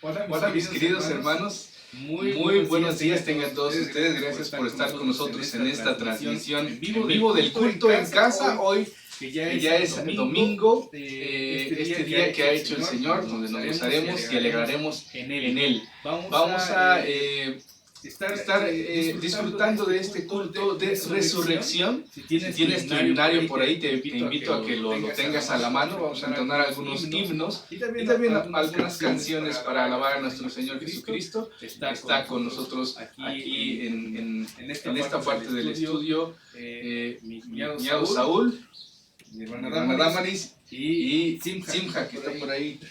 Hola mis queridos hermanos, muy buenos días tengan todos ustedes, gracias por estar con nosotros en esta transmisión en vivo del culto en casa, hoy que ya es domingo, este día que ha hecho el Señor, donde nos gozaremos y alegraremos en Él. Vamos a estar disfrutando de este culto de resurrección. Si tienes tu himnario por ahí, te invito a que lo tengas a la mano. Vamos a entonar algunos himnos y también algunas canciones para alabar a nuestro Señor Jesucristo. Está con nosotros aquí en esta parte del estudio mi cuñado Saúl, mi hermana Damaris y Simha, que está por ahí.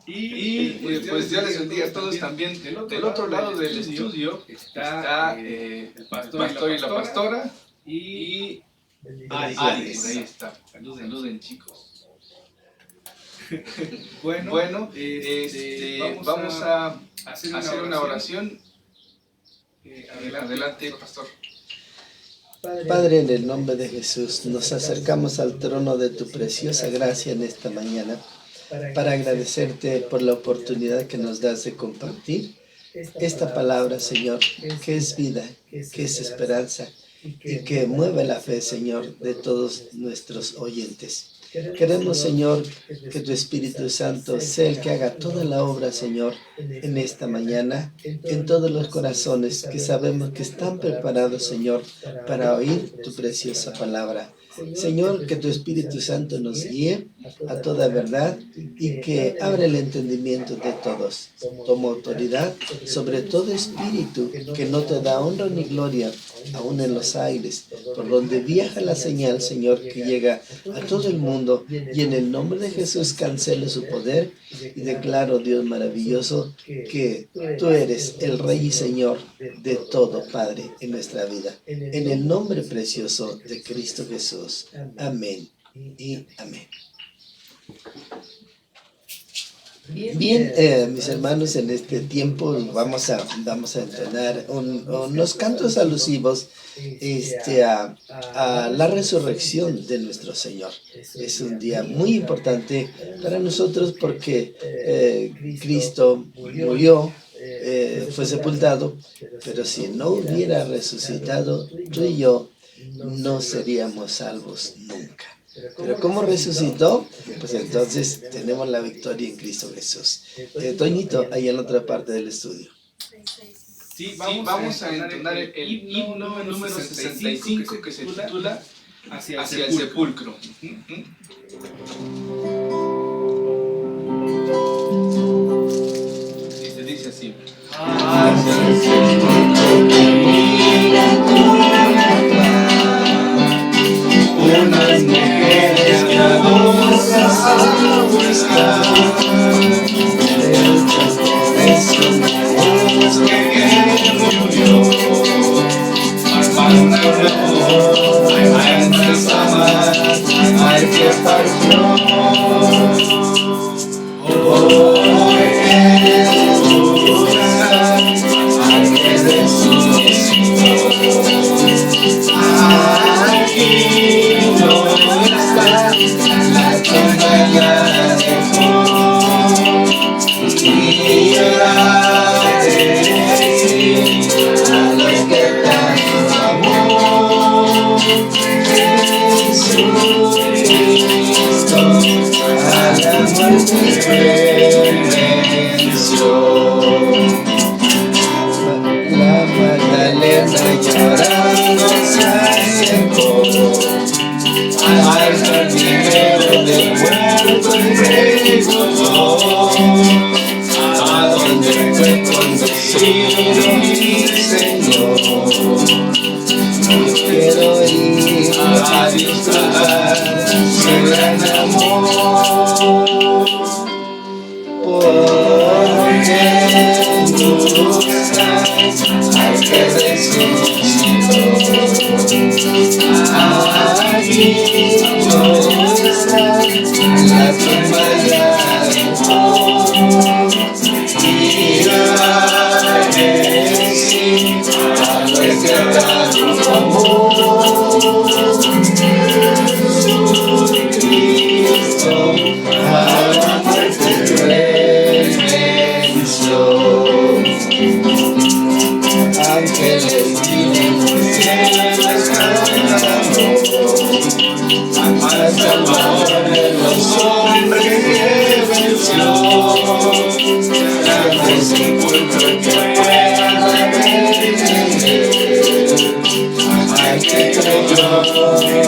Y pues Dios les bendiga a todos también. Del otro lado del estudio está el pastor y la pastora y Aries. Por ahí está. Saluden chicos. Bueno, vamos a hacer una oración. Adelante, pastor. Padre, en el nombre de Jesús, nos acercamos al trono de tu preciosa gracia en esta mañana, para agradecerte por la oportunidad que nos das de compartir esta palabra, Señor, que es vida, que es esperanza y que mueve la fe, Señor, de todos nuestros oyentes. Queremos, Señor, que tu Espíritu Santo sea el que haga toda la obra, Señor, en esta mañana, en todos los corazones que sabemos que están preparados, Señor, para oír tu preciosa palabra. Señor, que tu Espíritu Santo nos guíe a toda verdad y que abra el entendimiento de todos. Toma autoridad sobre todo espíritu que no te da honra ni gloria, aún en los aires, por donde viaja la señal, Señor, que llega a todo el mundo. Y en el nombre de Jesús cancelo su poder y declaro, Dios maravilloso, que tú eres el Rey y Señor de todo, Padre, en nuestra vida. En el nombre precioso de Cristo Jesús. Amén y amén. Bien, mis hermanos, en este tiempo vamos a entonar unos cantos alusivos a la resurrección de nuestro Señor. Es un día muy importante para nosotros porque Cristo murió, fue sepultado, pero si no hubiera resucitado, tú y yo no seríamos salvos nunca. Pero ¿cómo resucitó? Pues entonces tenemos la victoria en Cristo Jesús. Toñito, ahí en la otra parte del estudio. Sí, vamos a entonar el himno número 65 que se titula Hacia el sepulcro. Y se dice así. Hacia el sepulcro unas mujeres piadosas están, el cuerpo de sus ojos que murió, para una flor, hay más amar, hay que partió. Oh, Jesús, al que resucitó, aquí no está, la tumba ya dejó, y lloraré a los que tanto amó. Jesucristo a la muerte venció. La Magdalena Llorando se acercó al jardinero del huerto y preguntó a dónde fue conducido mi Señor. no quiero ir A disfrutar su gran amor. Porque buscas al que resucitó. Aquí no está, la tumba ya dejó. Y lloraré sí, a los que tanto amor. Jesucristo a la muerte venció. Salvador de los hombres que venció, grande sepulcro que pueda venir. Al que creyó en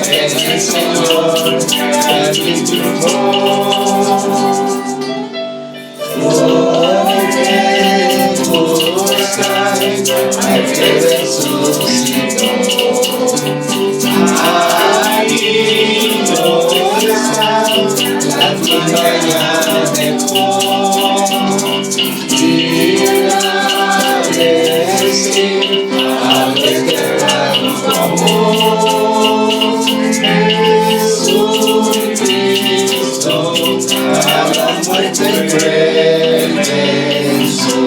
el Señor, aquí triunfó. Porque buscáis al que resucitó. Ahí no está la montaña de y agradecer al eterno tu amor. Jesucristo a la muerte venció.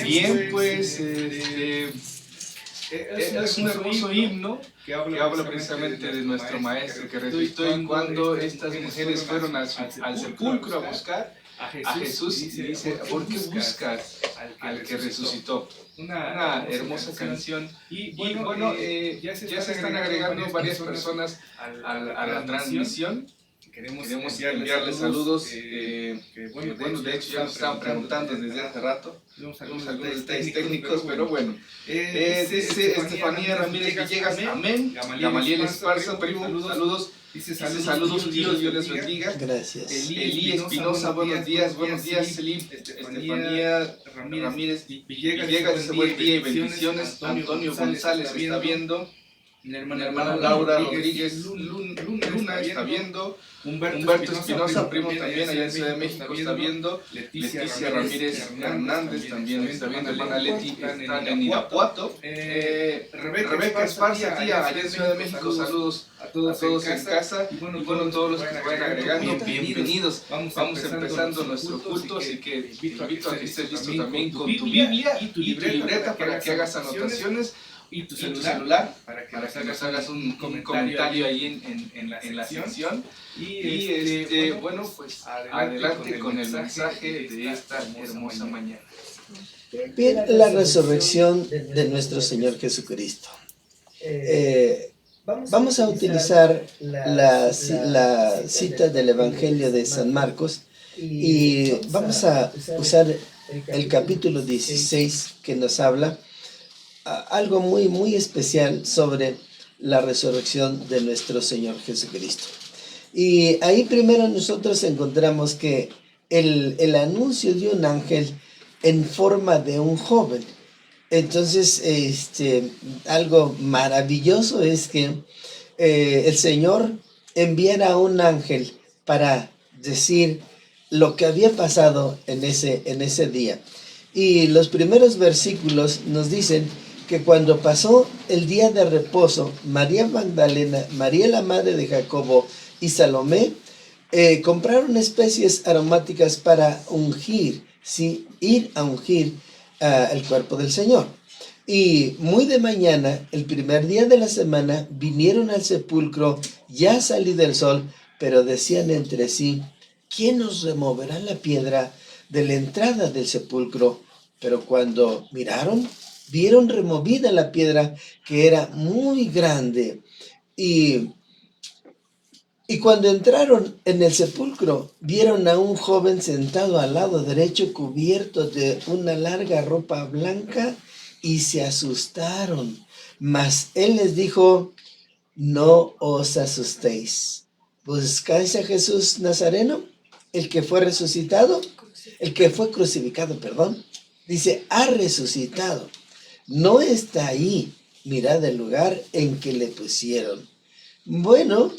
Bien, pues es un hermoso himno que habla precisamente de nuestro Maestro que resucitó, y cuando estas mujeres fueron al sepulcro a buscar a Jesús, y dice, ¿por qué buscas al que resucitó? Una hermosa canción. Y bueno, ya se están agregando varias personas a la transmisión. Queremos enviarles saludos. Bueno, de hecho ya nos estaban preguntando desde hace rato. Tenemos algunos detalles técnicos, pero bueno. Dice Estefanía Ramírez Villegas, amén. Gamaliel Esparza, primo, saludos. Dice saludos tíos, Dios les bendiga. Gracias. Eli Espinosa, buenos días, Eli. Estefanía Ramírez Villegas, dice buen día y bendiciones. Antonio González está viendo. Mi hermana Laura Rodríguez Luna está viendo. Humberto Espinosa, primo también allá en Ciudad de México, está viendo. Leticia Ramírez Hernández también está viendo. Hermana Leti está en Irapuato. Rebeca Esparza, tía, allá en Ciudad de México, saludos a todos en casa. Y bueno, todos los que se vayan agregando, bienvenidos. Vamos empezando nuestro culto, así que te invito a que estés listo también con tu Biblia y tu libreta para que hagas anotaciones. Y tu celular para que nos hagas un comentario ahí en la sección. Y bueno, pues adelante con el mensaje de esta hermosa mañana. Bien, la resurrección de nuestro Señor Jesucristo. Vamos a utilizar la cita del Evangelio de San Marcos y vamos a usar el capítulo 16 que nos habla algo muy especial sobre la resurrección de nuestro Señor Jesucristo. Y ahí primero nosotros encontramos que el anuncio de un ángel en forma de un joven. Entonces, algo maravilloso es que el Señor enviara a un ángel para decir lo que había pasado en ese día. Y los primeros versículos nos dicen que cuando pasó el día de reposo, María Magdalena, María la madre de Jacobo y Salomé compraron especies aromáticas para ungir, ¿sí? Ir a ungir el cuerpo del Señor. Y muy de mañana, el primer día de la semana, vinieron al sepulcro ya salido el sol, pero decían entre sí, ¿quién nos removerá la piedra de la entrada del sepulcro? Pero cuando miraron, vieron removida la piedra, que era muy grande. Y cuando entraron en el sepulcro, vieron a un joven sentado al lado derecho, cubierto de una larga ropa blanca, y se asustaron. Mas él les dijo, no os asustéis. ¿Buscáis a Jesús Nazareno, el que fue resucitado? El que fue crucificado, perdón. Dice, ha resucitado. No está ahí. Mirad el lugar en que le pusieron. Bueno,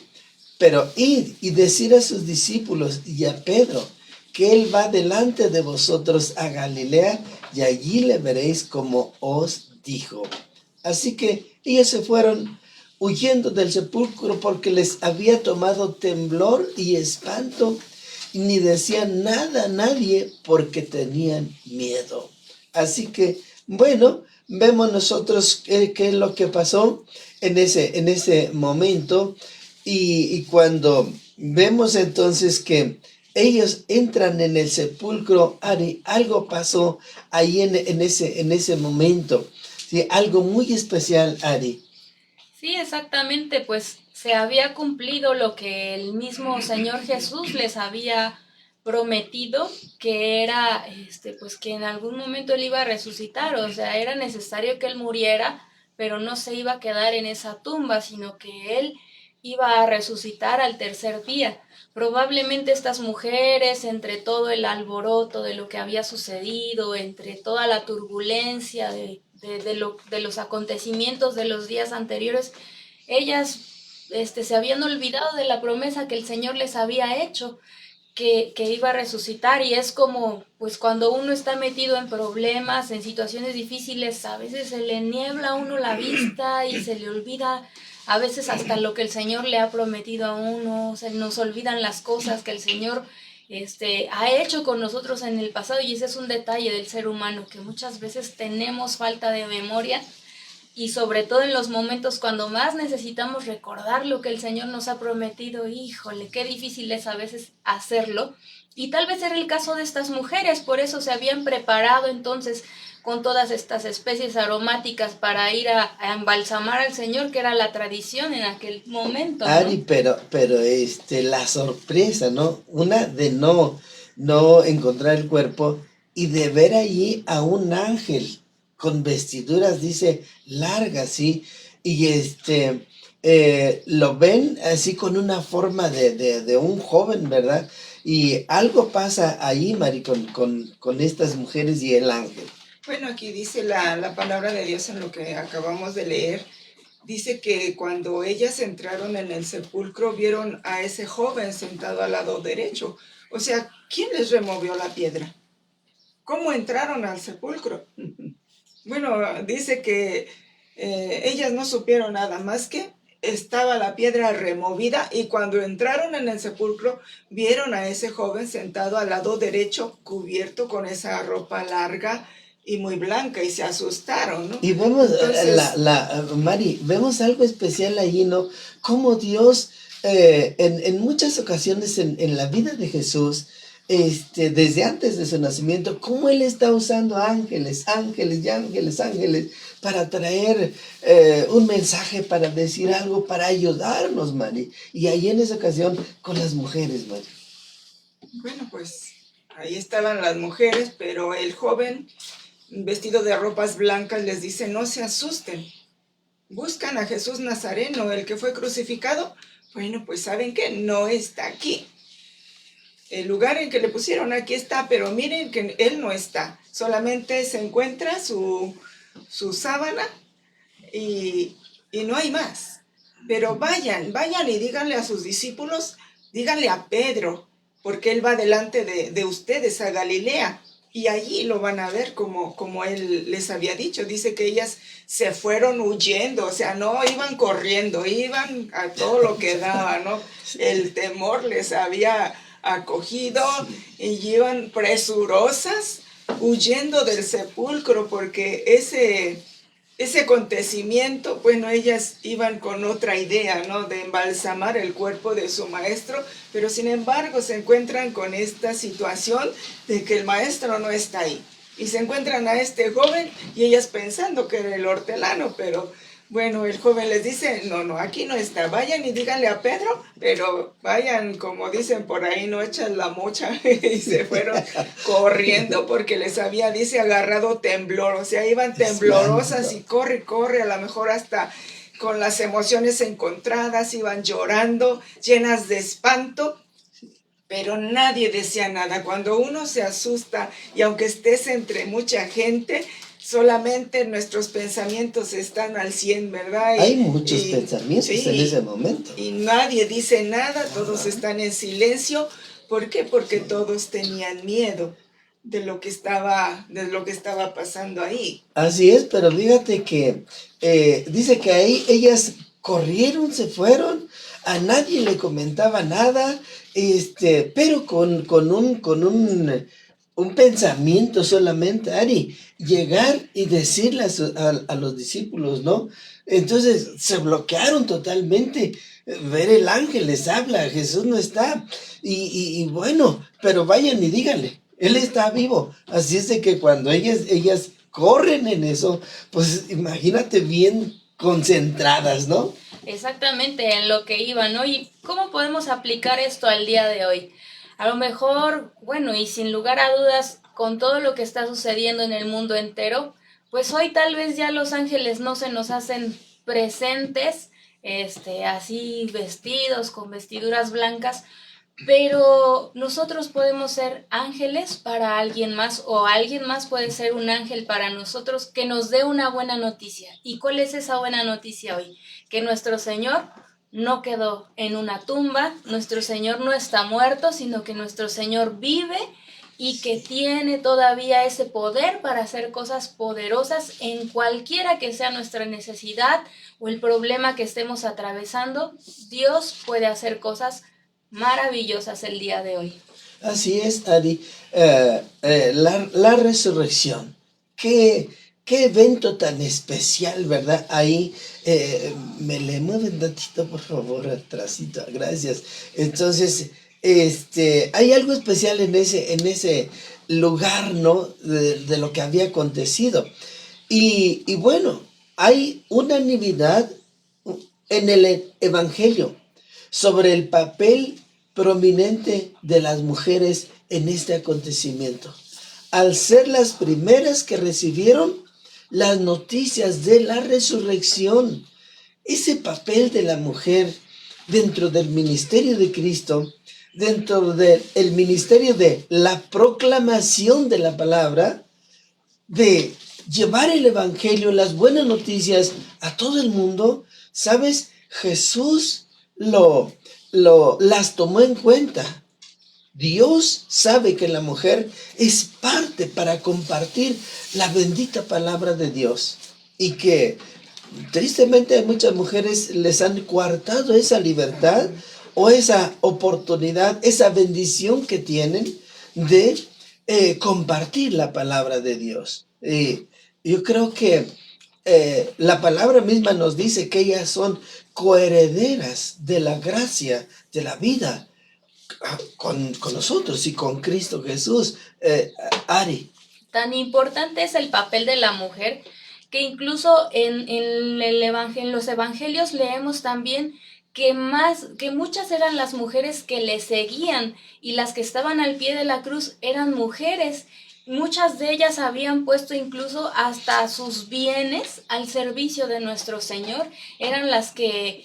pero id y decir a sus discípulos y a Pedro que él va delante de vosotros a Galilea y allí le veréis como os dijo. Así que ellos se fueron huyendo del sepulcro porque les había tomado temblor y espanto, y ni decían nada a nadie porque tenían miedo. Así que, bueno, vemos nosotros qué es lo que pasó en ese momento, y cuando vemos entonces que ellos entran en el sepulcro, algo pasó ahí en ese momento. Sí, algo muy especial, Ari. Sí, exactamente, pues se había cumplido lo que el mismo Señor Jesús les había prometido, que era pues que en algún momento él iba a resucitar, o sea, era necesario que él muriera, pero no se iba a quedar en esa tumba, sino que él iba a resucitar al tercer día. Probablemente estas mujeres, entre todo el alboroto de lo que había sucedido, entre toda la turbulencia de los acontecimientos de los días anteriores, ellas se habían olvidado de la promesa que el Señor les había hecho, que iba a resucitar. Y es como, pues cuando uno está metido en problemas, en situaciones difíciles, a veces se le niebla a uno la vista y se le olvida a veces hasta lo que el Señor le ha prometido a uno, se nos olvidan las cosas que el Señor ha hecho con nosotros en el pasado. Y ese es un detalle del ser humano, que muchas veces tenemos falta de memoria, y sobre todo en los momentos cuando más necesitamos recordar lo que el Señor nos ha prometido. Híjole, qué difícil es a veces hacerlo. Y tal vez era el caso de estas mujeres, por eso se habían preparado entonces con todas estas especies aromáticas para ir a embalsamar al Señor, que era la tradición en aquel momento, ¿no? Ari, pero la sorpresa, ¿no? Una de no encontrar el cuerpo y de ver allí a un ángel con vestiduras, dice, largas, ¿sí? Y lo ven así con una forma de un joven, ¿verdad? Y algo pasa ahí, Mari, con estas mujeres y el ángel. Bueno, aquí dice la palabra de Dios en lo que acabamos de leer. Dice que cuando ellas entraron en el sepulcro, vieron a ese joven sentado al lado derecho. O sea, ¿quién les removió la piedra? ¿Cómo entraron al sepulcro? Bueno, dice que ellas no supieron nada más que estaba la piedra removida, y cuando entraron en el sepulcro, vieron a ese joven sentado al lado derecho, cubierto con esa ropa larga y muy blanca, y se asustaron, ¿no? Y vemos, Entonces, Mari, vemos algo especial allí, ¿no? Como Dios, en muchas ocasiones en la vida de Jesús, desde antes de su nacimiento, cómo Él está usando ángeles, ángeles y ángeles, ángeles, para traer un mensaje, para decir algo, para ayudarnos, Mari. Y ahí en esa ocasión, con las mujeres, Mari. bueno, pues ahí estaban las mujeres, pero el joven, vestido de ropas blancas, les dice: no se asusten, buscan a Jesús Nazareno, el que fue crucificado. Bueno, pues ¿saben qué? No está aquí. El lugar en que le pusieron aquí está, pero miren que él no está. Solamente se encuentra su sábana y no hay más. Pero vayan y díganle a sus discípulos, díganle a Pedro, porque él va delante de ustedes a Galilea, y allí lo van a ver como él les había dicho. Dice que ellas se fueron huyendo, o sea, no iban corriendo, iban a todo lo que daba, ¿no? El temor les había acogido, y iban presurosas huyendo del sepulcro, porque ese acontecimiento, bueno, ellas iban con otra idea, ¿no? De embalsamar el cuerpo de su maestro, pero sin embargo se encuentran con esta situación de que el maestro no está ahí. Y se encuentran a este joven, y ellas pensando que era el hortelano, pero bueno, el joven les dice: no, aquí no está, vayan y díganle a Pedro, pero vayan, como dicen por ahí, no echan la mocha. Y se fueron corriendo porque les había, dice, agarrado temblor, o sea, iban temblorosas y corre, a lo mejor hasta con las emociones encontradas, iban llorando, llenas de espanto. Pero nadie decía nada. Cuando uno se asusta, y aunque estés entre mucha gente, solamente nuestros pensamientos están al 100, ¿verdad? Hay muchos pensamientos en ese momento. Y nadie dice nada, todos están en silencio. ¿Por qué? Porque todos tenían miedo de lo que estaba pasando ahí. Así es, pero fíjate que dice que ahí ellas corrieron, se fueron, a nadie le comentaba nada, pero con un pensamiento solamente, Ari, llegar y decirle a los discípulos, ¿no? Entonces se bloquearon totalmente. Ver el ángel les habla, Jesús no está. Y bueno, pero vayan y díganle, Él está vivo. Así es de que cuando ellas corren en eso, pues imagínate bien concentradas, ¿no? Exactamente, en lo que iba, ¿no? ¿Y cómo podemos aplicar esto al día de hoy? A lo mejor, bueno, y sin lugar a dudas, con todo lo que está sucediendo en el mundo entero, pues hoy tal vez ya los ángeles no se nos hacen presentes, así vestidos, con vestiduras blancas, pero nosotros podemos ser ángeles para alguien más o alguien más puede ser un ángel para nosotros que nos dé una buena noticia. ¿Y cuál es esa buena noticia hoy? Que nuestro Señor no quedó en una tumba, nuestro Señor no está muerto, sino que nuestro Señor vive y que tiene todavía ese poder para hacer cosas poderosas en cualquiera que sea nuestra necesidad o el problema que estemos atravesando. Dios puede hacer cosas maravillosas el día de hoy. Así es, Ari. La resurrección. Qué evento tan especial, ¿verdad? Ahí, me le mueven tantito, por favor, atrásito. Gracias. Entonces, hay algo especial en ese lugar, ¿no? De lo que había acontecido. Y bueno, hay unanimidad en el Evangelio sobre el papel prominente de las mujeres en este acontecimiento. Al ser las primeras que recibieron las noticias de la resurrección, ese papel de la mujer dentro del ministerio de Cristo, dentro del ministerio de la proclamación de la palabra, de llevar el evangelio, las buenas noticias a todo el mundo, ¿sabes? Jesús las tomó en cuenta. Dios sabe que la mujer es parte para compartir la bendita palabra de Dios y que tristemente a muchas mujeres les han coartado esa libertad o esa oportunidad, esa bendición que tienen de compartir la palabra de Dios. Yo creo que la palabra misma nos dice que ellas son coherederas de la gracia, de la vida con nosotros y con Cristo Jesús. Ari. Tan importante es el papel de la mujer que incluso en los evangelios leemos también que muchas eran las mujeres que le seguían y las que estaban al pie de la cruz eran mujeres. Muchas de ellas habían puesto incluso hasta sus bienes al servicio de nuestro Señor. Eran las que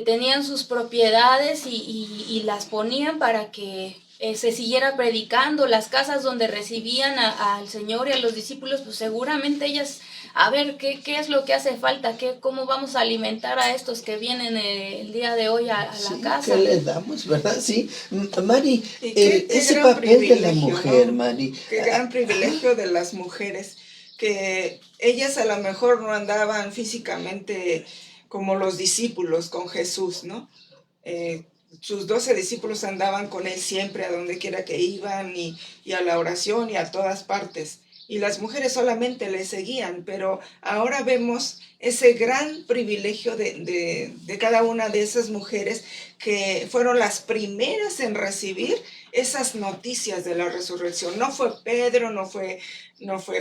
tenían sus propiedades y las ponían para que se siguiera predicando. Las casas donde recibían al Señor y a los discípulos, pues seguramente ellas, a ver, ¿qué es lo que hace falta? ¿Cómo vamos a alimentar a estos que vienen el día de hoy a la casa? ¿Qué les damos, verdad? Sí, Mari, ese papel de la mujer, ¿no? Mari. Qué gran privilegio de las mujeres, que ellas a lo mejor no andaban físicamente como los discípulos con Jesús, ¿no? Sus 12 discípulos andaban con él siempre, a donde quiera que iban, y a la oración y a todas partes. Y las mujeres solamente le seguían, pero ahora vemos ese gran privilegio de cada una de esas mujeres que fueron las primeras en recibir esas noticias de la resurrección. No fue Pedro, no fue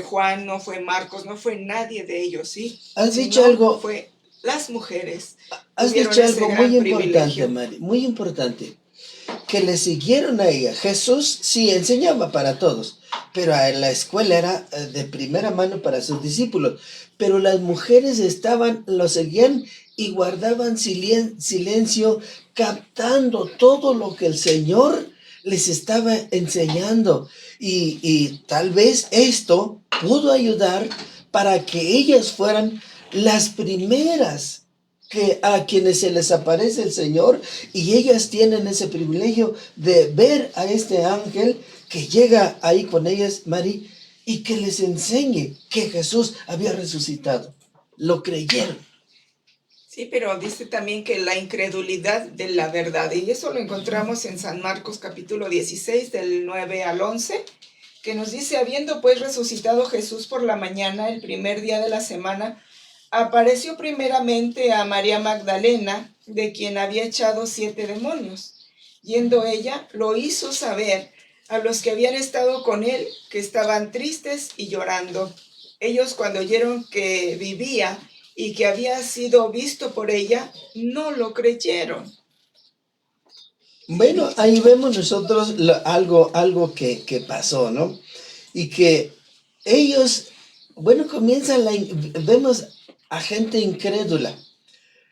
Juan, no fue Marcos, no fue nadie de ellos, ¿sí? ¿Has dicho algo? Fue las mujeres. Has dicho algo muy importante, Mari, muy importante, que le siguieron a ella. Jesús sí enseñaba para todos, pero la escuela era de primera mano para sus discípulos. Pero las mujeres lo seguían y guardaban silencio, captando todo lo que el Señor les estaba enseñando. Y tal vez esto pudo ayudar para que ellas fueran las primeras a quienes se les aparece el Señor, y ellas tienen ese privilegio de ver a este ángel que llega ahí con ellas, Mari, y que les enseñe que Jesús había resucitado. Lo creyeron. Sí, pero dice también que la incredulidad de la verdad, y eso lo encontramos en San Marcos capítulo 16, del 9 al 11, que nos dice: habiendo pues resucitado Jesús por la mañana, el primer día de la semana, apareció primeramente a María Magdalena, de quien había echado 7 demonios. Yendo ella, lo hizo saber a los que habían estado con él, que estaban tristes y llorando. ellos cuando oyeron que vivía y que había sido visto por ella, no lo creyeron. Bueno, ahí vemos nosotros algo que pasó, ¿no? Y que ellos, bueno, vemos a gente incrédula,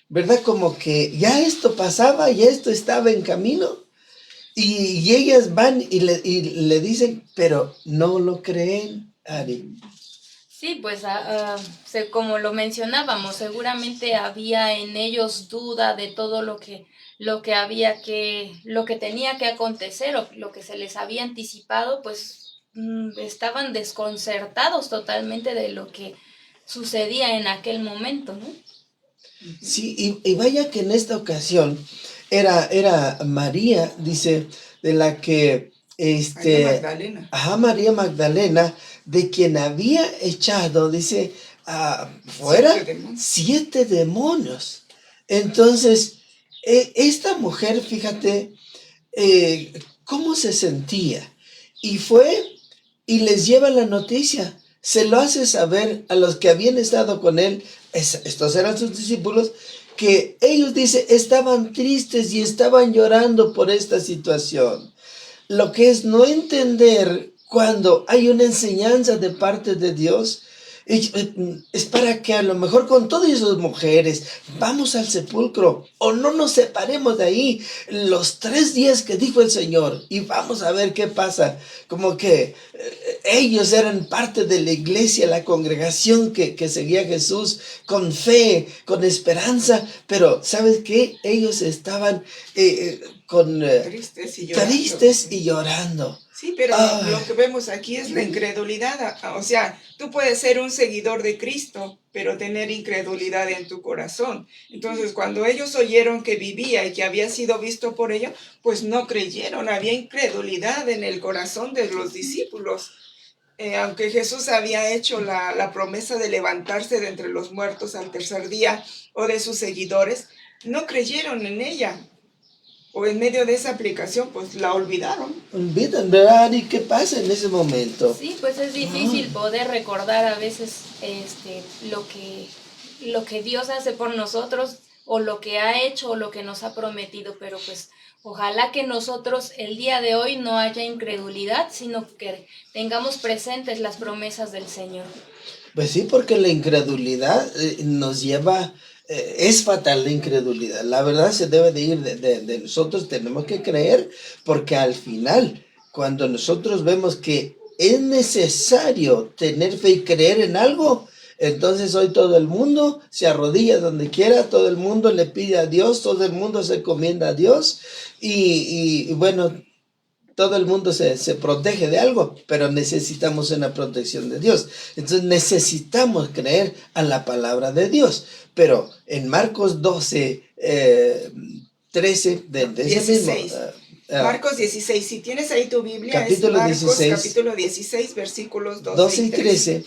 ¿verdad? Como que ya esto pasaba, ya esto estaba en camino, y ellas van y le dicen, pero no lo creen, Ari. Sí, pues como lo mencionábamos, seguramente había en ellos duda de todo lo que lo que tenía que acontecer o lo que se les había anticipado, pues estaban desconcertados totalmente de lo que sucedía en aquel momento, ¿no? Sí, y vaya que en esta ocasión era María, dice, de la que, María Magdalena. María Magdalena, de quien había echado, dice, fuera 7 demonios. Entonces, esta mujer, fíjate, cómo se sentía. Y fue y les lleva la noticia. Se lo hace saber a los que habían estado con él, estos eran sus discípulos, que ellos, dice, estaban tristes y estaban llorando por esta situación. Lo que es no entender cuando hay una enseñanza de parte de Dios, es para que a lo mejor con todas esas mujeres vamos al sepulcro o no nos separemos de ahí los 3 días que dijo el Señor y vamos a ver qué pasa. Como que ellos eran parte de la iglesia, la congregación que seguía a Jesús con fe, con esperanza, pero ¿sabes qué? Ellos estaban tristes y llorando. Sí, pero lo que vemos aquí es la incredulidad. O sea, tú puedes ser un seguidor de Cristo, pero tener incredulidad en tu corazón. Entonces, cuando ellos oyeron que vivía y que había sido visto por ella, pues no creyeron. Había incredulidad en el corazón de los discípulos. Aunque Jesús había hecho la promesa de levantarse de entre los muertos al 3er día, o de sus seguidores, no creyeron en ella. O en medio de esa aplicación, pues la olvidaron. Olvidan, ¿verdad? ¿Y qué pasa en ese momento? Sí, pues es difícil poder recordar a veces lo que Dios hace por nosotros, o lo que ha hecho, o lo que nos ha prometido, pero pues ojalá que nosotros el día de hoy no haya incredulidad, sino que tengamos presentes las promesas del Señor. Pues sí, porque la incredulidad nos lleva... es fatal la incredulidad. La verdad se debe de ir de nosotros. Tenemos que creer, porque al final, cuando nosotros vemos que es necesario tener fe y creer en algo, entonces hoy todo el mundo se arrodilla donde quiera, todo el mundo le pide a Dios, todo el mundo se encomienda a Dios y bueno, todo el mundo se protege de algo, pero necesitamos una protección de Dios. Entonces necesitamos creer a la palabra de Dios. Pero en Marcos 12, 13, de ese mismo... Marcos 16, si tienes ahí tu Biblia, capítulo es Marcos 16, capítulo 16, versículos 12 y 13.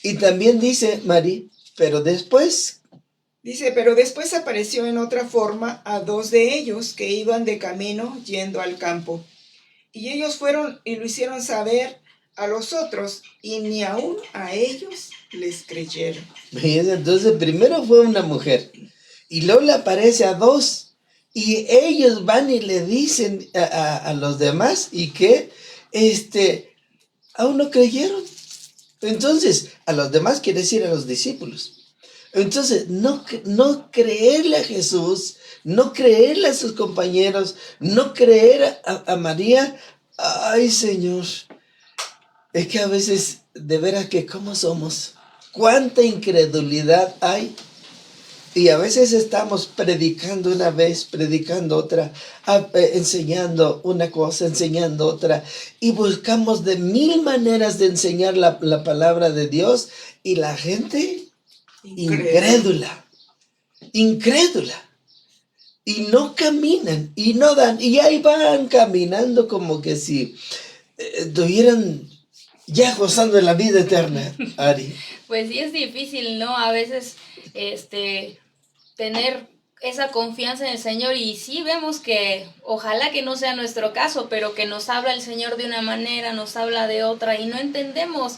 Y también dice, Mari, pero después... Dice, pero después apareció en otra forma a 2 de ellos que iban de camino yendo al campo. Y ellos fueron y lo hicieron saber a los otros, y ni aún a ellos les creyeron. Entonces primero fue una mujer, y luego le aparece a 2, y ellos van y le dicen a los demás, y que aún no creyeron. Entonces, a los demás quiere decir a los discípulos. Entonces, no creerle a Jesús, no creerle a sus compañeros, no creer a María. Ay, Señor, es que a veces, de veras que cómo somos, cuánta incredulidad hay. Y a veces estamos predicando una vez, predicando otra, enseñando una cosa, enseñando otra, y buscamos de 1000 maneras de enseñar la palabra de Dios, y la gente incrédula, y no caminan, y no dan, y ahí van caminando como que si estuvieran ya gozando de la vida eterna, Ari. Pues sí, es difícil, ¿no? A veces, tener esa confianza en el Señor, y sí vemos que ojalá que no sea nuestro caso, pero que nos habla el Señor de una manera, nos habla de otra, y no entendemos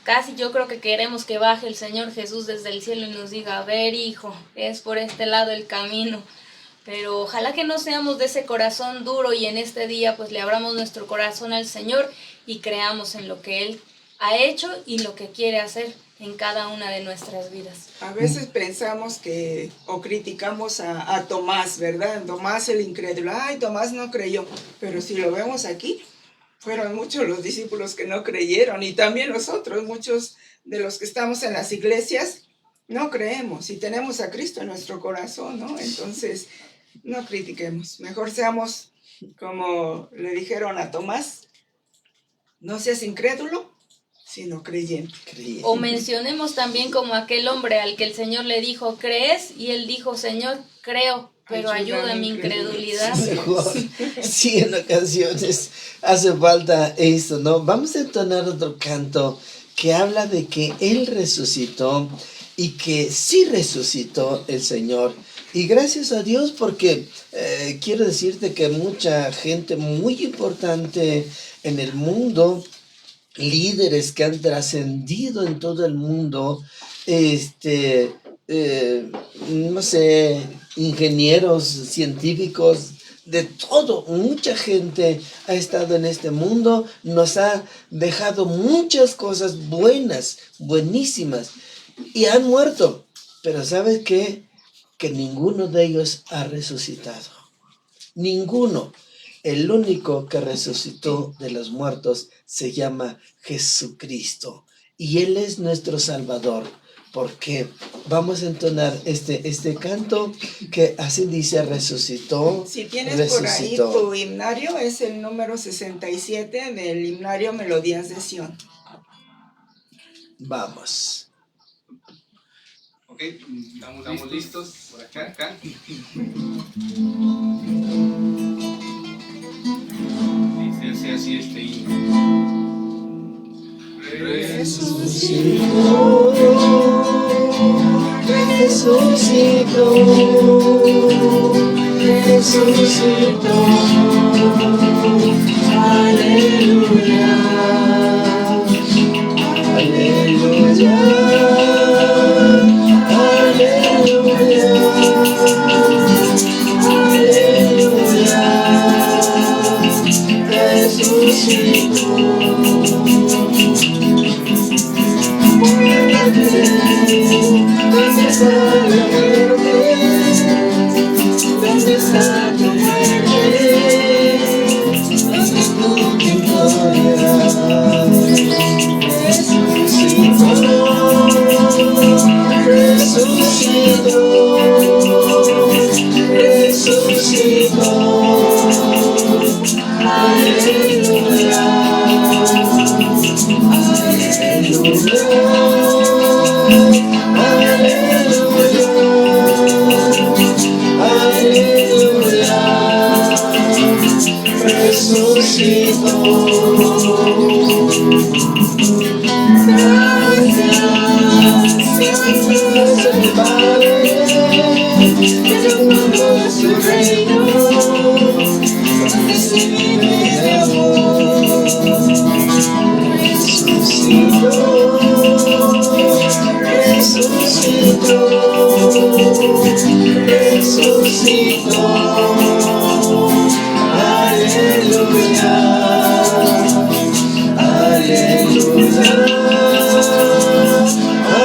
Casi yo creo que queremos que baje el Señor Jesús desde el cielo y nos diga, a ver, hijo, es por este lado el camino. Pero ojalá que no seamos de ese corazón duro y en este día pues le abramos nuestro corazón al Señor y creamos en lo que Él ha hecho y lo que quiere hacer en cada una de nuestras vidas. A veces pensamos que, o criticamos a Tomás, ¿verdad? Tomás el incrédulo, ay, Tomás no creyó, pero si lo vemos aquí, fueron muchos los discípulos que no creyeron y también nosotros, muchos de los que estamos en las iglesias, no creemos y tenemos a Cristo en nuestro corazón, ¿no? Entonces, no critiquemos, mejor seamos como le dijeron a Tomás, no seas incrédulo, sino creyente. O mencionemos también como aquel hombre al que el Señor le dijo, ¿crees? Y él dijo, Señor, creo, pero ayuda mi incredulidad. Sí, en ocasiones hace falta eso, ¿no? Vamos a entonar otro canto que habla de que Él resucitó y que sí resucitó el Señor. Y gracias a Dios porque quiero decirte que mucha gente muy importante en el mundo, líderes que han trascendido en todo el mundo, no sé, ingenieros, científicos, de todo, mucha gente ha estado en este mundo, nos ha dejado muchas cosas buenas, buenísimas, y han muerto, pero ¿sabes qué? Que ninguno de ellos ha resucitado, ninguno. El único que resucitó de los muertos se llama Jesucristo y Él es nuestro Salvador. Porque vamos a entonar este canto que así dice, resucitó. Si tienes por ahí tu himnario, es el número 67 del himnario Melodías de Sion. Vamos. Ok, estamos listos por acá. Dice así este himno. Resucitó, resucitó, resucitó, aleluya, aleluya, aleluya, aleluya, resucitó. ¿Dónde está la muerte? ¿Dónde está tu muerte? ¿Dónde tu victoria? Resucitó, resucitó, resucitó. Aleluya, aleluya. Resucitó. Gracias al Padre, que nos mandó a su reino, donde se vive de amor. Resucitó, resucitó, resucitó. Aleluya, aleluya,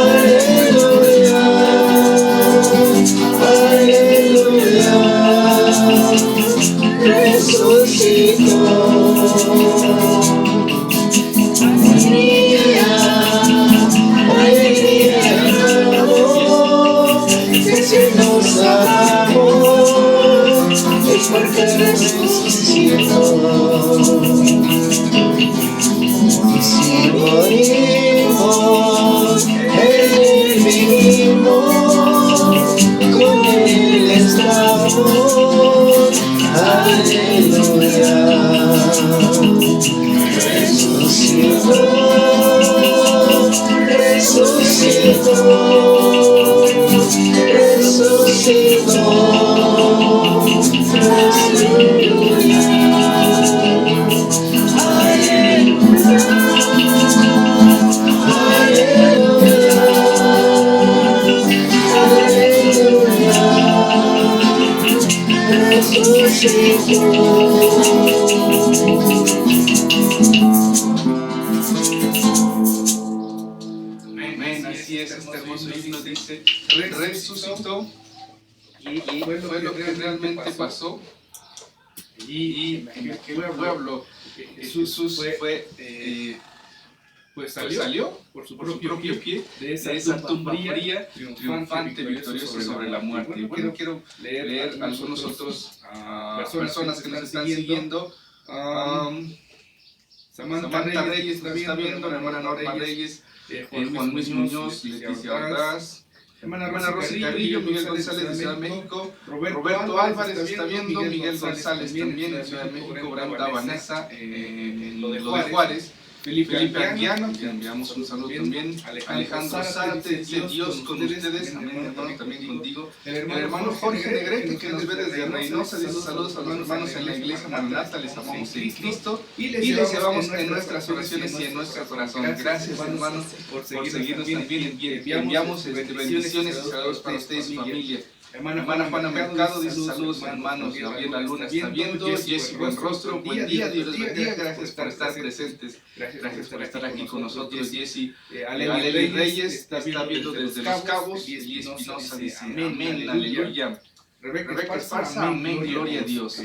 aleluya, aleluya, resucitó. Alegría, alegría, que si nos amamos es porque resucitó. Si morimos, en Él vivimos, con Él estamos. Aleluya. Resucitó, resucitó, resucitó. Aleluya, aleluya, Amén, así es, este hermoso himno dice, resucitó, y fue lo que realmente pasó. Y en aquel pueblo Jesús fue, pues salió por su propio pie de esa tumba fría, triunfante, victorioso sobre la muerte. Y bueno, quiero leer algunos otros personas que nos están siguiendo. Samantha Reyes nos está viendo, la hermana Norma Reyes, Juan Luis Muñoz, Leticia Ordaz, hermana Rosy Carrillo, Miguel González de Ciudad de México, Roberto Álvarez está viendo, Miguel González también en Ciudad de México, Brenda Vanessa en lo de Juárez, Felipe Anguiano, que enviamos un saludo también, Alejandro Zárate, dice Dios con ustedes, amén hermano, también contigo, el hermano Jorge Negrete que nos ve desde Reynosa, dice saludos a los hermanos en la iglesia Maranata, les amamos en Cristo y les llevamos en nuestras oraciones y en nuestro corazón. Gracias hermanos por seguirnos también, enviamos bendiciones y saludos para ustedes y su familia. Hermana Juana Mercado dice saludos hermanos, Gabriela Luna está viendo, Jessy Buenrostro, buen día, Dios les bendiga, gracias por estar presentes, gracias por estar aquí con nosotros, Jessy. Aleli Reyes está viendo desde Los Cabos, y Espinosa dice amén, aleluya. Rebeca Esparza, amén, gloria a Dios.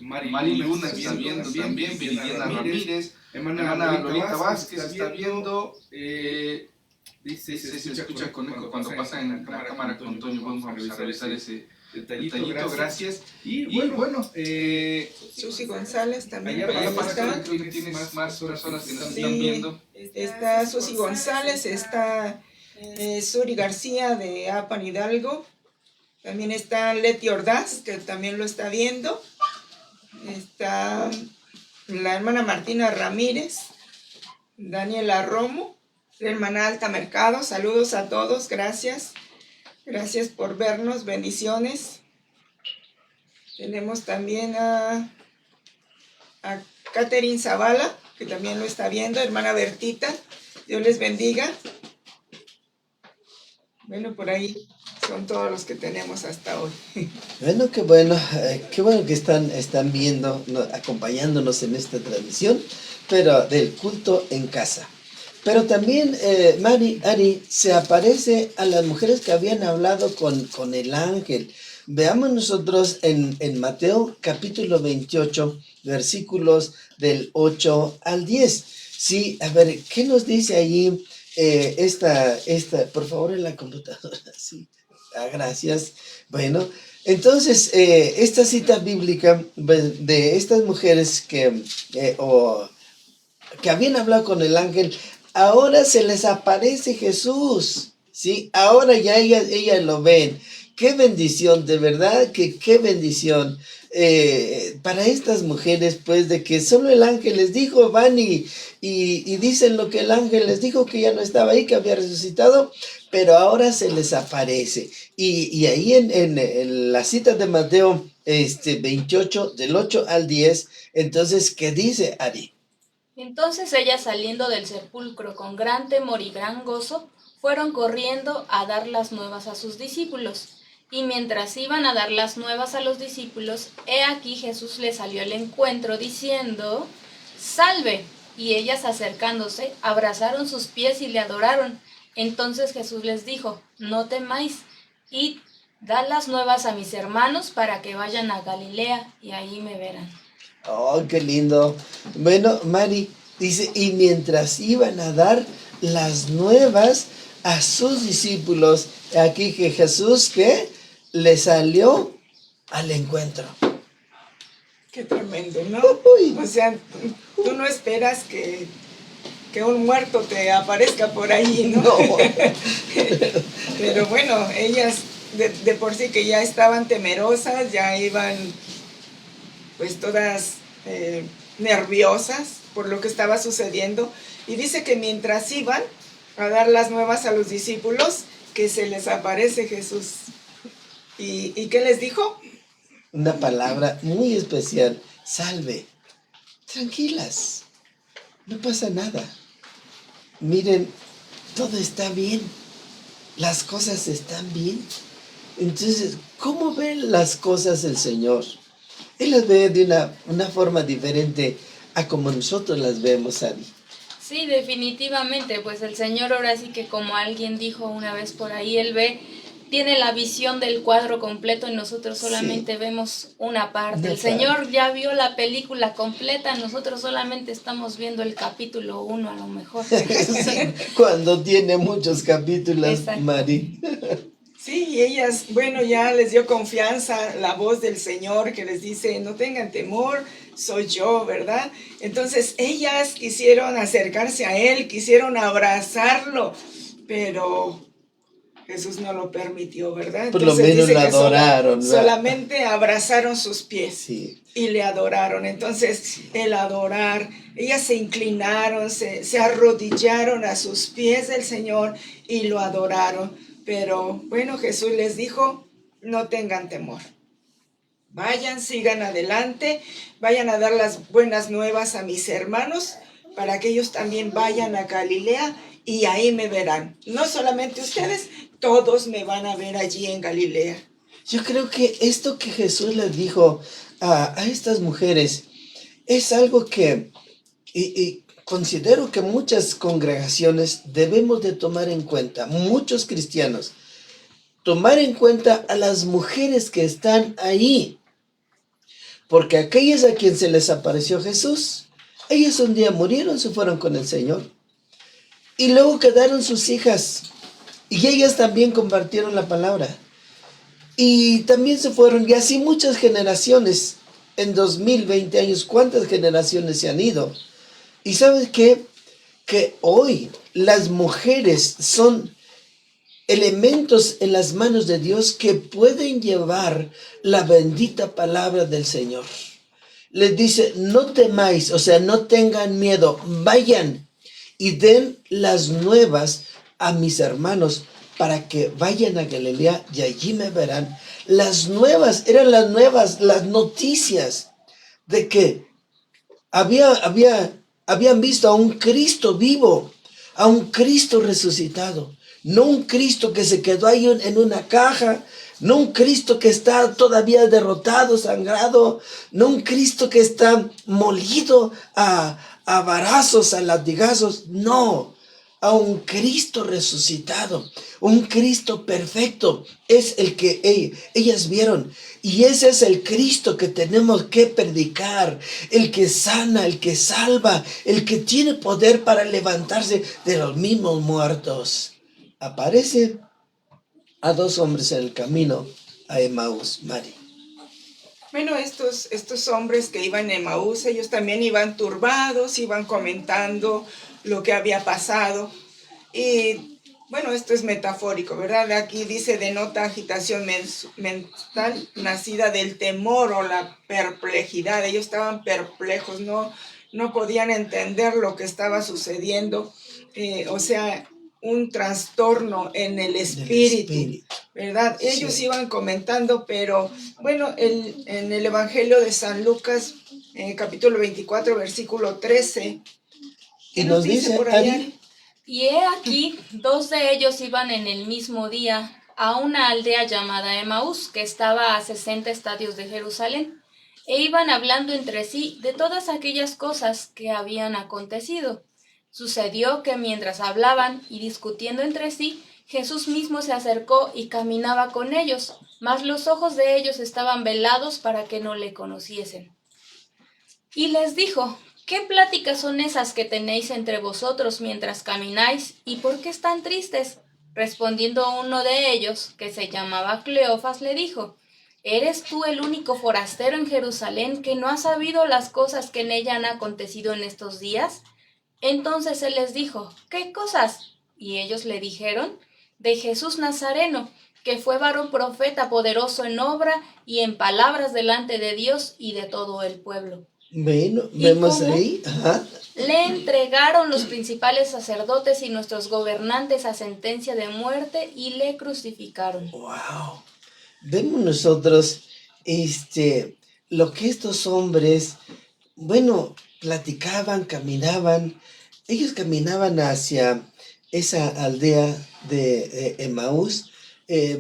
Mari Luna está viendo también, Viridiana Ramírez, hermana Lolita Vázquez está viendo, dice, se escucha con eco cuando pasa en la cámara con Antonio. Vamos a revisar ese detallito, gracias. Y bueno, Susi González también. Allá está. Creo que tienes más personas que nos están viendo. Está Susi González, está Suri García de Apan Hidalgo. También está Leti Ordaz, que también lo está viendo. Está la hermana Martina Ramírez, Daniela Romo. La hermana Alta Mercado, saludos a todos, gracias. Gracias por vernos, bendiciones. Tenemos también a Catherine Zavala, que también lo está viendo, hermana Bertita, Dios les bendiga. Bueno, por ahí son todos los que tenemos hasta hoy. Bueno, qué bueno que están viendo, acompañándonos en esta transmisión, pero del culto en casa. Pero también Ari se aparece a las mujeres que habían hablado con el ángel. Veamos nosotros en Mateo capítulo 28, versículos del 8 al 10. Sí, a ver, ¿qué nos dice allí esta, por favor, en la computadora? Sí, gracias. Bueno, entonces, esta cita bíblica de estas mujeres que habían hablado con el ángel, ahora se les aparece Jesús, ¿sí? Ahora ya ellas lo ven. ¡Qué bendición! De verdad que qué bendición para estas mujeres, pues, de que solo el ángel les dijo, van y dicen lo que el ángel les dijo, que ya no estaba ahí, que había resucitado, pero ahora se les aparece. Y ahí en la cita de Mateo 28, del 8 al 10, entonces, ¿qué dice Ari? Entonces ellas, saliendo del sepulcro con gran temor y gran gozo, fueron corriendo a dar las nuevas a sus discípulos. Y mientras iban a dar las nuevas a los discípulos, he aquí Jesús les salió al encuentro diciendo, ¡salve! Y ellas, acercándose, abrazaron sus pies y le adoraron. Entonces Jesús les dijo, no temáis, id, dad las nuevas a mis hermanos para que vayan a Galilea y ahí me verán. Oh, qué lindo. Bueno, Mari dice, y mientras iban a dar las nuevas a sus discípulos, aquí que Jesús, ¿qué? Le salió al encuentro. Qué tremendo, ¿no? Uy. O sea, tú no esperas que un muerto te aparezca por ahí, ¿no? No. Pero bueno, ellas de por sí que ya estaban temerosas, ya iban pues todas nerviosas por lo que estaba sucediendo. Y dice que mientras iban a dar las nuevas a los discípulos, que se les aparece Jesús. ¿Y qué les dijo? Una palabra muy especial, salve. Tranquilas, no pasa nada. Miren, todo está bien, las cosas están bien. Entonces, ¿cómo ven las cosas el Señor? Él las ve de una forma diferente a como nosotros las vemos, Ari. Sí, definitivamente, pues el Señor ahora sí que como alguien dijo una vez por ahí, tiene la visión del cuadro completo y nosotros solamente vemos una parte. El Señor ya vio la película completa, nosotros solamente estamos viendo el capítulo 1 a lo mejor. Cuando tiene muchos capítulos, Exacto. Mari. Sí, y ellas, bueno, ya les dio confianza la voz del Señor que les dice, no tengan temor, soy yo, ¿verdad? Entonces ellas quisieron acercarse a Él, quisieron abrazarlo, pero Jesús no lo permitió, ¿verdad? Por lo Entonces menos dice lo que adoraron. solamente abrazaron sus pies Sí. y le adoraron. Entonces el adorar, ellas se inclinaron, se arrodillaron a sus pies del Señor y lo adoraron. Pero bueno, Jesús les dijo, no tengan temor. Vayan, sigan adelante, vayan a dar las buenas nuevas a mis hermanos para que ellos también vayan a Galilea y ahí me verán. No solamente ustedes, todos me van a ver allí en Galilea. Yo creo que esto que Jesús les dijo a estas mujeres es algo que y considero que muchas congregaciones debemos de tomar en cuenta, muchos cristianos, tomar en cuenta a las mujeres que están ahí. Porque aquellas a quien se les apareció Jesús, ellas un día murieron, se fueron con el Señor. Y luego quedaron sus hijas. Y ellas también compartieron la palabra. Y también se fueron. Y así muchas generaciones. En 2020 años, ¿cuántas generaciones se han ido? Y ¿sabes qué? Que hoy las mujeres son elementos en las manos de Dios que pueden llevar la bendita palabra del Señor. Les dice, no temáis, o sea, no tengan miedo, vayan y den las nuevas a mis hermanos para que vayan a Galilea y allí me verán. Las nuevas, eran las nuevas, las noticias de que habían visto a un Cristo vivo, a un Cristo resucitado. No un Cristo que se quedó ahí en una caja, no un Cristo que está todavía derrotado, sangrado, no un Cristo que está molido a varazos, a latigazos, no, a un Cristo resucitado, un Cristo perfecto, es el que ellas vieron. Y ese es el Cristo que tenemos que predicar, el que sana, el que salva, el que tiene poder para levantarse de los mismos muertos. Aparece a dos hombres en el camino a Emaús, Mari. Bueno, estos hombres que iban en Emaús, ellos también iban turbados, iban comentando lo que había pasado. Y bueno, esto es metafórico, ¿verdad? Aquí dice, denota agitación mental nacida del temor o la perplejidad. Ellos estaban perplejos, no podían entender lo que estaba sucediendo. O sea, un trastorno en el espíritu, ¿verdad? Ellos sí iban comentando, pero bueno, en el Evangelio de San Lucas, capítulo 24, versículo 13, ¿qué nos dice por allá? Y he aquí, dos de ellos iban en el mismo día a una aldea llamada Emaús, que estaba a 60 estadios de Jerusalén, e iban hablando entre sí de todas aquellas cosas que habían acontecido. Sucedió que mientras hablaban y discutiendo entre sí, Jesús mismo se acercó y caminaba con ellos, mas los ojos de ellos estaban velados para que no le conociesen. Y les dijo, ¿qué pláticas son esas que tenéis entre vosotros mientras camináis, y por qué están tristes? Respondiendo uno de ellos, que se llamaba Cleofas, le dijo, ¿eres tú el único forastero en Jerusalén que no ha sabido las cosas que en ella han acontecido en estos días? Entonces él les dijo, ¿qué cosas? Y ellos le dijeron, de Jesús Nazareno, que fue varón profeta poderoso en obra y en palabras delante de Dios y de todo el pueblo. Bueno, vemos ahí. Ajá. Le entregaron los principales sacerdotes y nuestros gobernantes a sentencia de muerte y le crucificaron. Wow. Vemos nosotros lo que estos hombres, bueno, platicaban, caminaban. Ellos caminaban hacia esa aldea de Emaús,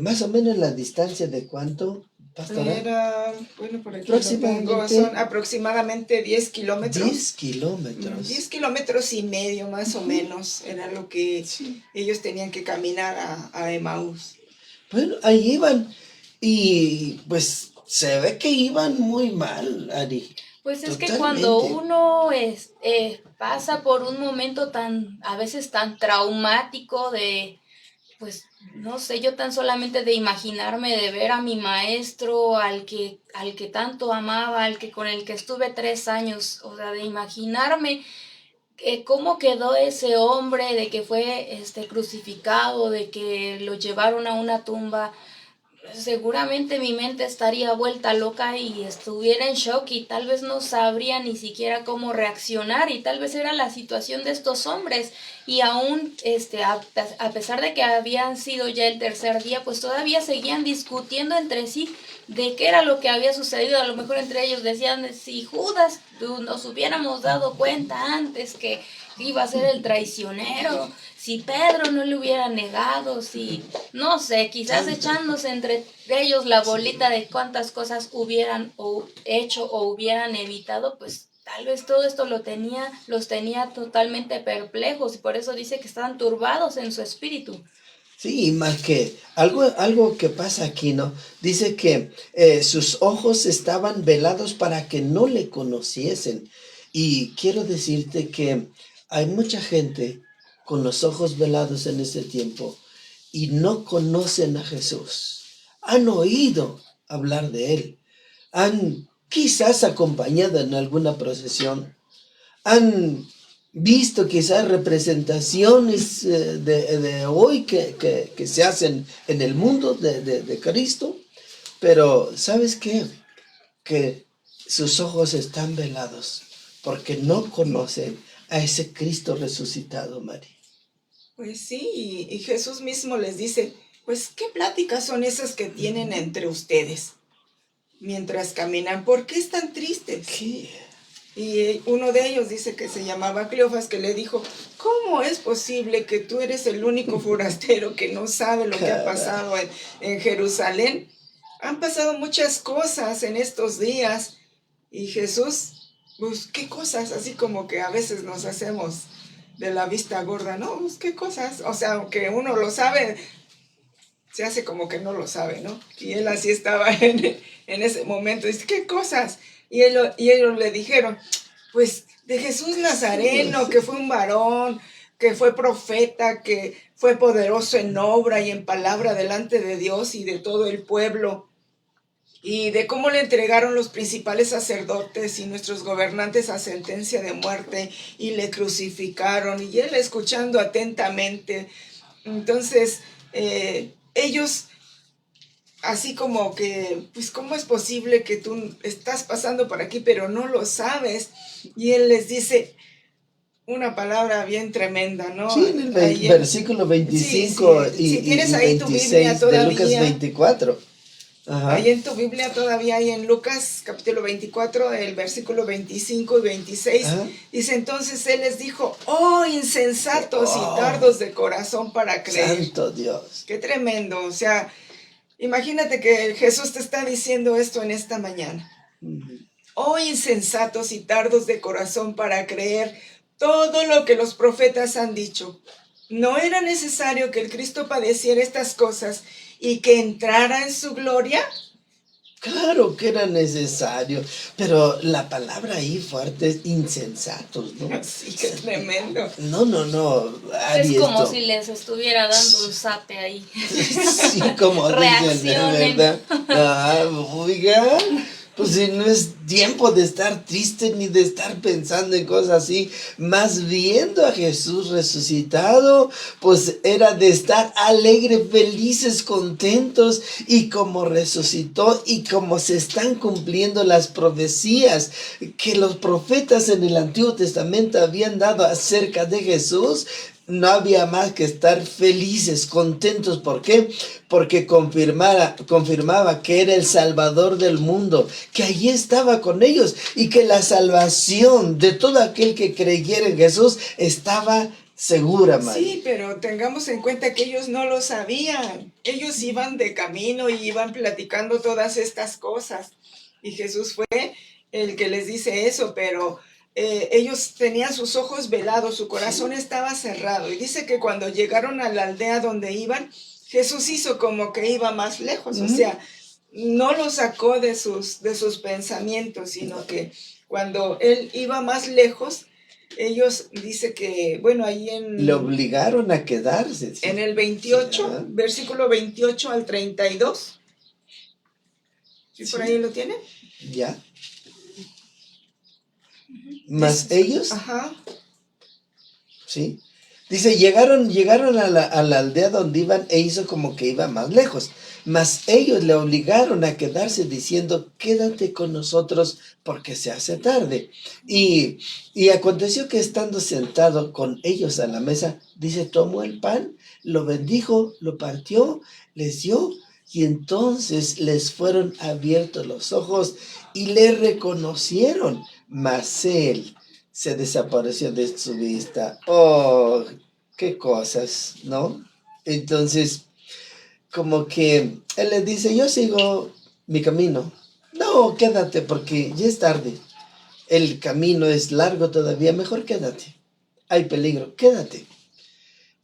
más o menos la distancia de ¿cuánto? pastora? Era, bueno, por aquí lo tengo, son aproximadamente 10 kilómetros. 10 kilómetros. 10 kilómetros y medio más o menos, era lo que ellos tenían que caminar a Emaús. Bueno, ahí iban y pues se ve que iban muy mal, Ari. Pues es que Totalmente. cuando uno pasa por un momento a veces tan traumático pues no sé, yo tan solamente de imaginarme de ver a mi maestro, al que tanto amaba, con el que estuve 3 años, o sea, de imaginarme cómo quedó ese hombre, de que fue crucificado, de que lo llevaron a una tumba. Seguramente mi mente estaría vuelta loca y estuviera en shock y tal vez no sabría ni siquiera cómo reaccionar, y tal vez era la situación de estos hombres, y aún a pesar de que habían sido ya el tercer día, pues todavía seguían discutiendo entre sí de qué era lo que había sucedido. A lo mejor entre ellos decían, si Judas nos hubiéramos dado cuenta antes que iba a ser el traicionero, si Pedro no le hubiera negado, si, no sé, quizás echándose entre ellos la bolita de cuántas cosas hubieran hecho o hubieran evitado, pues tal vez todo esto los tenía totalmente perplejos, y por eso dice que estaban turbados en su espíritu. Sí, más que algo que pasa aquí, ¿no? Dice que sus ojos estaban velados para que no le conociesen. Y quiero decirte que hay mucha gente con los ojos velados en este tiempo y no conocen a Jesús. Han oído hablar de Él. Han quizás acompañado en alguna procesión. Han visto quizás representaciones de hoy que se hacen en el mundo de Cristo. Pero ¿sabes qué? Que sus ojos están velados porque no conocen a ese Cristo resucitado, María. Pues sí, y Jesús mismo les dice, pues, ¿qué pláticas son esas que tienen entre ustedes mientras caminan? ¿Por qué están tristes? ¿Qué? Y uno de ellos dice que se llamaba Cleofas, que le dijo, ¿cómo es posible que tú eres el único forastero que no sabe lo que ha pasado en Jerusalén? Han pasado muchas cosas en estos días. Y Jesús, pues, ¿qué cosas? Así como que a veces nos hacemos de la vista gorda, ¿no? Pues, ¿qué cosas? O sea, aunque uno lo sabe, se hace como que no lo sabe, ¿no? Y él así estaba en ese momento. Dice, ¿qué cosas? Y ellos le dijeron, pues, de Jesús Nazareno, que fue un varón, que fue profeta, que fue poderoso en obra y en palabra delante de Dios y de todo el pueblo. Y de cómo le entregaron los principales sacerdotes y nuestros gobernantes a sentencia de muerte y le crucificaron, y él escuchando atentamente. Entonces, ellos, así como que, pues, ¿cómo es posible que tú estás pasando por aquí pero no lo sabes? Y él les dice una palabra bien tremenda, ¿no? Sí, en el versículo 25 si tienes y ahí tu 26 Biblia todavía, de Lucas 24. Ajá. Ahí en tu Biblia todavía hay en Lucas capítulo 24, el versículo 25 y 26, Ajá. dice, entonces él les dijo, oh, insensatos y tardos de corazón para creer. Santo Dios. Qué tremendo, o sea, imagínate que Jesús te está diciendo esto en esta mañana. Oh, insensatos y tardos de corazón para creer todo lo que los profetas han dicho. ¿No era necesario que el Cristo padeciera estas cosas y que entrara en su gloria? Claro que era necesario, pero la palabra ahí fuerte es insensatos, ¿no? Sí, qué tremendo. No, Ari, Es como esto. si les estuviera dando un zape ahí. Sí, como dicen, Reaccionen. ¿verdad? Oiga, pues si no es tiempo de estar triste ni de estar pensando en cosas así, más viendo a Jesús resucitado, pues era de estar alegres, felices, contentos, y como resucitó y como se están cumpliendo las profecías que los profetas en el Antiguo Testamento habían dado acerca de Jesús, no había más que estar felices, contentos. ¿Por qué? Porque confirmaba que era el Salvador del mundo, que allí estaba con ellos y que la salvación de todo aquel que creyera en Jesús estaba segura, María. Sí, pero tengamos en cuenta que ellos no lo sabían. Ellos iban de camino y iban platicando todas estas cosas. Y Jesús fue el que les dice eso, pero ellos tenían sus ojos velados, su corazón estaba cerrado. Y dice que cuando llegaron a la aldea donde iban, Jesús hizo como que iba más lejos. O sea, no lo sacó de sus pensamientos, sino que cuando él iba más lejos, ellos, dice que, bueno, ahí Le obligaron a quedarse. ¿Sí? En el 28, ¿Ah? versículo 28 al 32. ¿Sí, por ahí lo tiene? Ya. Mas ellos, Ajá. ¿sí? Dice, llegaron a la aldea donde iban e hizo como que iba más lejos. Mas ellos le obligaron a quedarse diciendo, quédate con nosotros porque se hace tarde. Y aconteció que estando sentado con ellos a la mesa, dice, tomó el pan, lo bendijo, lo partió, les dio, y entonces les fueron abiertos los ojos y le reconocieron, mas él se desapareció de su vista. Oh, qué cosas, ¿no? Entonces, como que él les dice, yo sigo mi camino. No, quédate porque ya es tarde. El camino es largo todavía, mejor quédate. Hay peligro, quédate.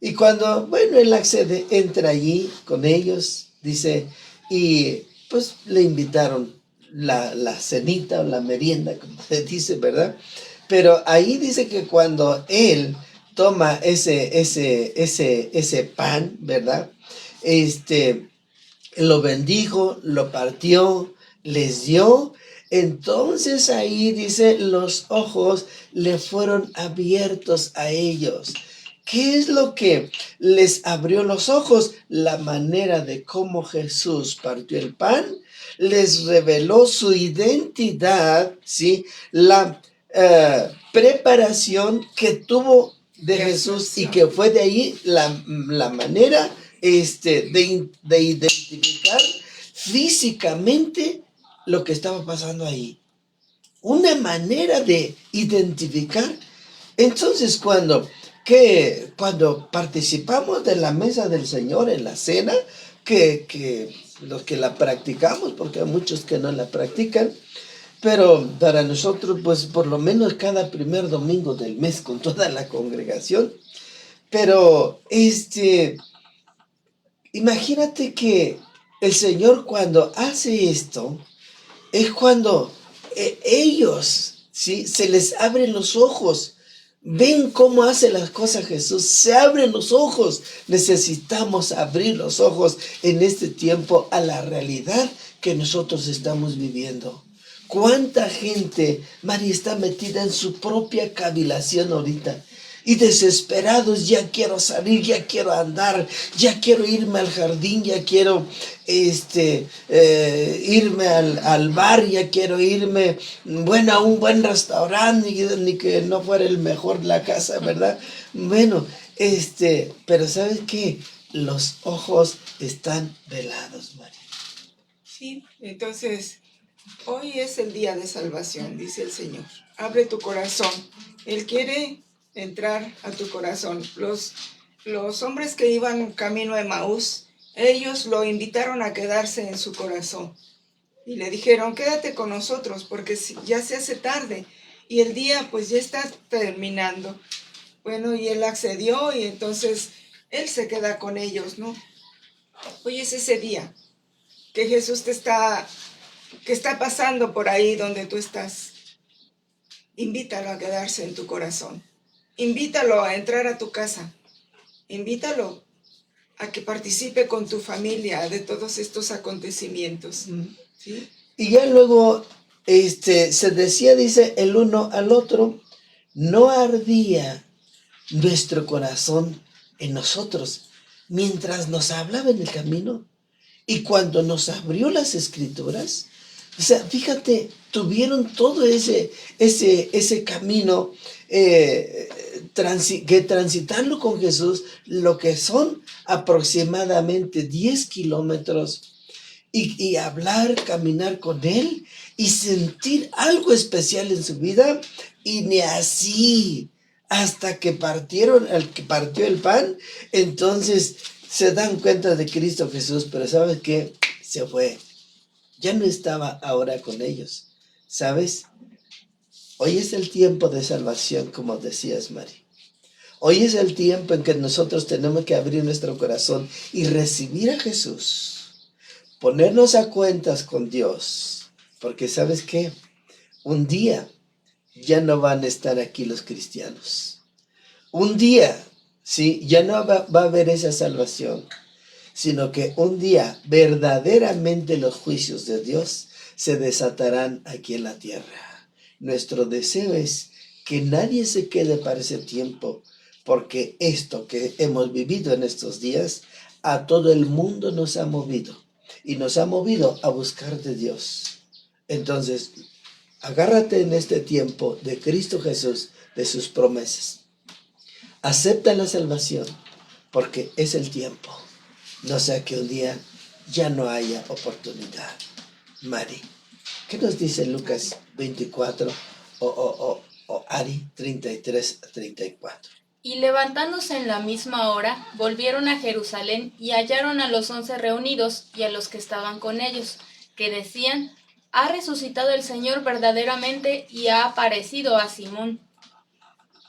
Y cuando, bueno, él accede, entra allí con ellos, dice, y pues le invitaron la cenita o la merienda, como se dice, ¿verdad? Pero ahí dice que cuando él toma ese pan, ¿verdad? Lo bendijo, lo partió, les dio. Entonces ahí dice, los ojos le fueron abiertos a ellos. ¿Qué es lo que les abrió los ojos? La manera de cómo Jesús partió el pan, les reveló su identidad, ¿sí? La preparación que tuvo de Jesús y que fue de ahí la manera de identificar físicamente lo que estaba pasando ahí. Una manera de identificar. Entonces, cuando participamos de la mesa del Señor en la cena, que los que la practicamos, porque hay muchos que no la practican, pero para nosotros, pues por lo menos cada primer domingo del mes con toda la congregación. Pero imagínate que el Señor cuando hace esto, es cuando ellos, ¿sí? Se les abren los ojos. Ven cómo hace las cosas Jesús, se abren los ojos. Necesitamos abrir los ojos en este tiempo a la realidad que nosotros estamos viviendo. ¿Cuánta gente, María, está metida en su propia cavilación ahorita? Y desesperados, ya quiero salir, ya quiero andar, ya quiero irme al jardín, ya quiero irme al bar, ya quiero irme, bueno, a un buen restaurante, ni que no fuera el mejor de la casa, ¿verdad? Bueno, pero ¿sabes qué? Los ojos están velados, María. Sí, entonces, hoy es el día de salvación, dice el Señor. Abre tu corazón. Él quiere entrar a tu corazón. Los hombres que iban camino a Emaús, ellos lo invitaron a quedarse en su corazón. Y le dijeron, quédate con nosotros porque ya se hace tarde y el día pues ya está terminando. Bueno, y él accedió y entonces él se queda con ellos, ¿no? Hoy es ese día que Jesús que está pasando por ahí donde tú estás. Invítalo a quedarse en tu corazón. Invítalo a entrar a tu casa. Invítalo a que participe con tu familia de todos estos acontecimientos. ¿Sí? Y ya luego se decía, dice el uno al otro, no ardía nuestro corazón en nosotros mientras nos hablaba en el camino y cuando nos abrió las escrituras. O sea, fíjate, tuvieron todo ese camino, que transitarlo con Jesús, lo que son aproximadamente 10 kilómetros, y hablar, caminar con Él, y sentir algo especial en su vida, y ni así hasta que el que partió el pan, entonces se dan cuenta de Cristo Jesús, pero ¿sabes qué? Se fue. Ya no estaba ahora con ellos. ¿Sabes? Hoy es el tiempo de salvación, como decías, Mari. Hoy es el tiempo en que nosotros tenemos que abrir nuestro corazón y recibir a Jesús. Ponernos a cuentas con Dios. Porque ¿sabes qué? Un día ya no van a estar aquí los cristianos. Un día, sí, ya no va a haber esa salvación, sino que un día verdaderamente los juicios de Dios se desatarán aquí en la tierra. Nuestro deseo es que nadie se quede para ese tiempo, porque esto que hemos vivido en estos días, a todo el mundo nos ha movido, y nos ha movido a buscar de Dios. Entonces, agárrate en este tiempo de Cristo Jesús, de sus promesas. Acepta la salvación, porque es el tiempo. No sea que un día ya no haya oportunidad. Mari, ¿qué nos dice Lucas 24 o Ari 33-34? Y levantándose en la misma hora, volvieron a Jerusalén y hallaron a los 11 reunidos y a los que estaban con ellos, que decían: ha resucitado el Señor verdaderamente y ha aparecido a Simón.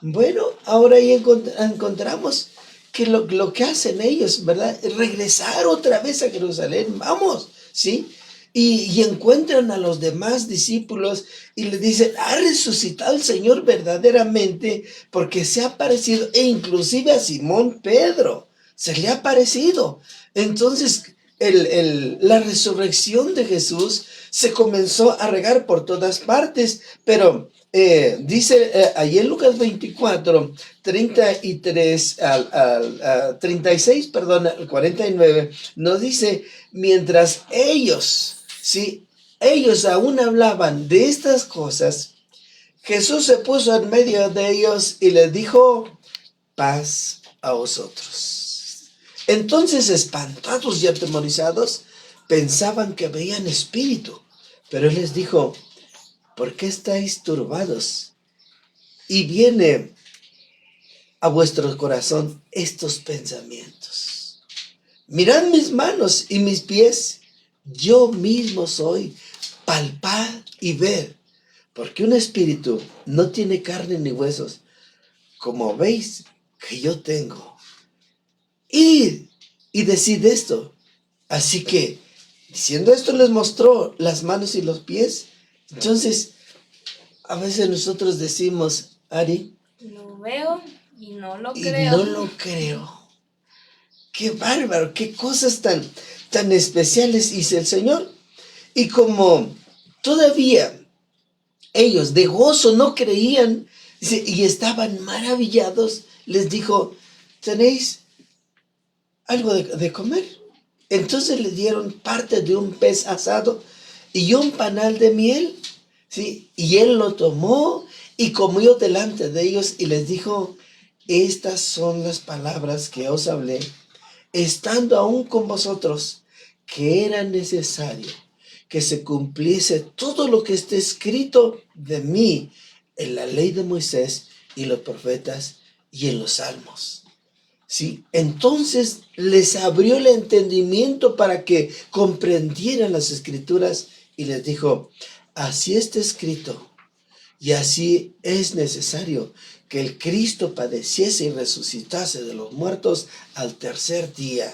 Bueno, ahora ahí encontramos que lo que hacen ellos, ¿verdad? Es regresar otra vez a Jerusalén, vamos, ¿sí? Y encuentran a los demás discípulos y les dicen: ha resucitado el Señor verdaderamente, porque se ha aparecido, e inclusive a Simón Pedro se le ha aparecido. Entonces, la resurrección de Jesús se comenzó a regar por todas partes, pero dice ahí en Lucas 24, 33 al 36, perdón, al 49, nos dice: mientras ellos, ¿sí? Ellos aún hablaban de estas cosas, Jesús se puso en medio de ellos y les dijo: paz a vosotros. Entonces, espantados y atemorizados, pensaban que veían espíritu, pero él les dijo: ¿por qué estáis turbados? Y viene a vuestro corazón estos pensamientos. Mirad mis manos y mis pies, yo mismo soy, palpad y ved, porque un espíritu no tiene carne ni huesos, como veis que yo tengo. Id y decid esto. Así que, diciendo esto, les mostró las manos y los pies. Entonces, a veces nosotros decimos: Ari, Lo veo y no lo y creo. no lo creo. Qué bárbaro, qué cosas tan especiales hizo el Señor. Y como todavía ellos de gozo no creían, dice, y estaban maravillados, les dijo: ¿tenéis algo de comer? Entonces le dieron parte de un pez asado y un panal de miel, ¿sí? Y él lo tomó y comió delante de ellos y les dijo: estas son las palabras que os hablé, estando aún con vosotros, que era necesario que se cumpliese todo lo que está escrito de mí en la ley de Moisés y los profetas y en los salmos. ¿Sí? Entonces les abrió el entendimiento para que comprendieran las escrituras y les dijo: así está escrito y así es necesario que el Cristo padeciese y resucitase de los muertos al tercer día,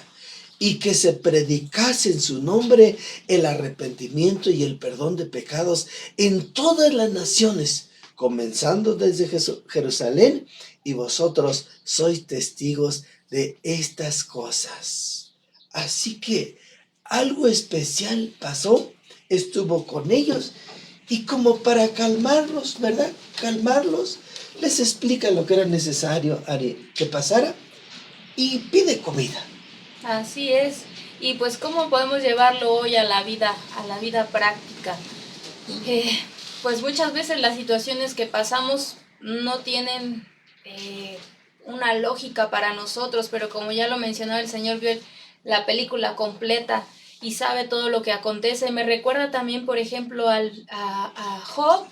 y que se predicase en su nombre el arrepentimiento y el perdón de pecados en todas las naciones, comenzando desde Jerusalén, y vosotros sois testigos de estas cosas. Así que algo especial pasó, estuvo con ellos, y como para calmarlos, ¿verdad? Calmarlos, les explica lo que era necesario que pasara y pide comida. Así es. Y pues, ¿cómo podemos llevarlo hoy a la vida práctica? Pues muchas veces las situaciones que pasamos no tienen una lógica para nosotros, pero como ya lo mencionaba, el Señor vio la película completa y sabe todo lo que acontece. Me recuerda también, por ejemplo, a Job,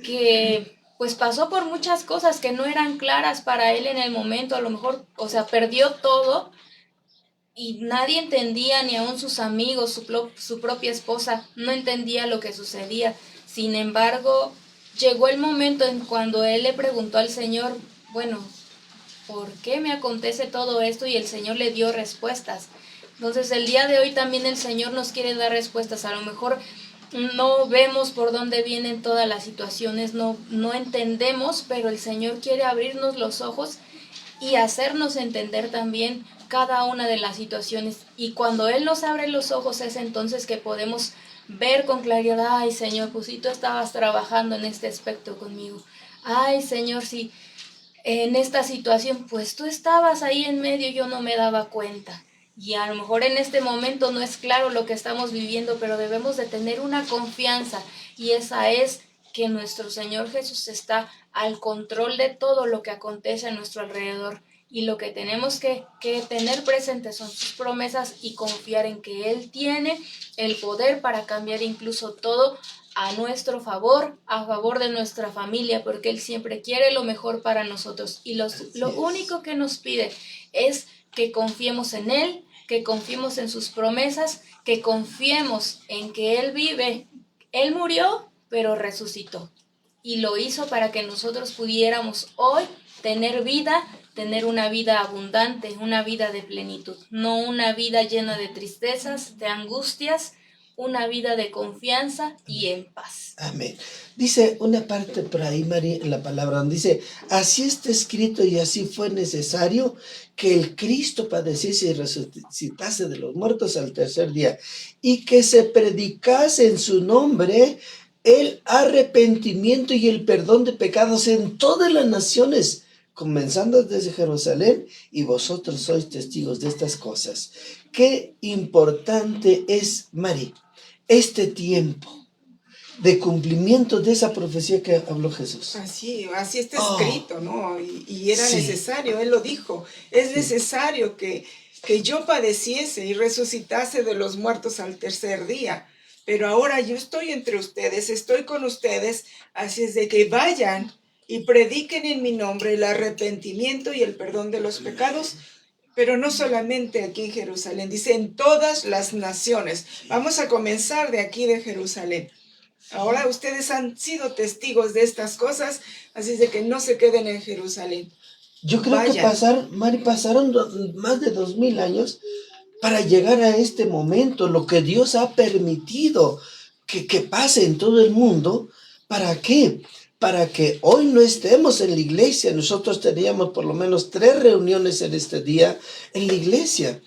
que pues pasó por muchas cosas que no eran claras para él en el momento, a lo mejor, o sea, perdió todo y nadie entendía, ni aun sus amigos, su propia esposa, no entendía lo que sucedía. Sin embargo, llegó el momento en cuando él le preguntó al Señor, bueno, ¿por qué me acontece todo esto? Y el Señor le dio respuestas. Entonces el día de hoy también el Señor nos quiere dar respuestas. A lo mejor no vemos por dónde vienen todas las situaciones, no entendemos, pero el Señor quiere abrirnos los ojos y hacernos entender también cada una de las situaciones. Y cuando Él nos abre los ojos es entonces que podemos ver con claridad, ay Señor, pues si tú estabas trabajando en este aspecto conmigo. Ay Señor, si en esta situación, pues tú estabas ahí en medio y yo no me daba cuenta. Y a lo mejor en este momento no es claro lo que estamos viviendo, pero debemos de tener una confianza y esa es que nuestro Señor Jesús está al control de todo lo que acontece a nuestro alrededor. Y lo que tenemos que tener presente son sus promesas y confiar en que Él tiene el poder para cambiar incluso todo a nuestro favor, a favor de nuestra familia, porque Él siempre quiere lo mejor para nosotros. Y lo único que nos pide es que confiemos en Él, que confiemos en sus promesas, que confiemos en que Él vive. Él murió, pero resucitó. Y lo hizo para que nosotros pudiéramos hoy tener vida, tener una vida abundante, una vida de plenitud, no una vida llena de tristezas, de angustias, una vida de confianza y en paz. Amén. Dice una parte por ahí, María, en la palabra, donde dice, así está escrito y así fue necesario que el Cristo padeciese y resucitase de los muertos al tercer día, y que se predicase en su nombre el arrepentimiento y el perdón de pecados en todas las naciones, comenzando desde Jerusalén, y vosotros sois testigos de estas cosas. Qué importante es, María, este tiempo de cumplimiento de esa profecía que habló Jesús. Así está escrito, ¿no? Y era sí. necesario, Él lo dijo, es necesario que yo padeciese y resucitase de los muertos al tercer día. Pero ahora yo estoy entre ustedes, estoy con ustedes, así es de que vayan y prediquen en mi nombre el arrepentimiento y el perdón de los pecados, pero no solamente aquí en Jerusalén, dice en todas las naciones. Vamos a comenzar de aquí de Jerusalén. Ahora ustedes han sido testigos de estas cosas, así es de que no se queden en Jerusalén. Yo creo que pasaron más de 2000 años para llegar a este momento, lo que Dios ha permitido que pase en todo el mundo. ¿Para qué? Para que hoy no estemos en la iglesia. Nosotros teníamos por lo menos 3 reuniones en este día en la iglesia,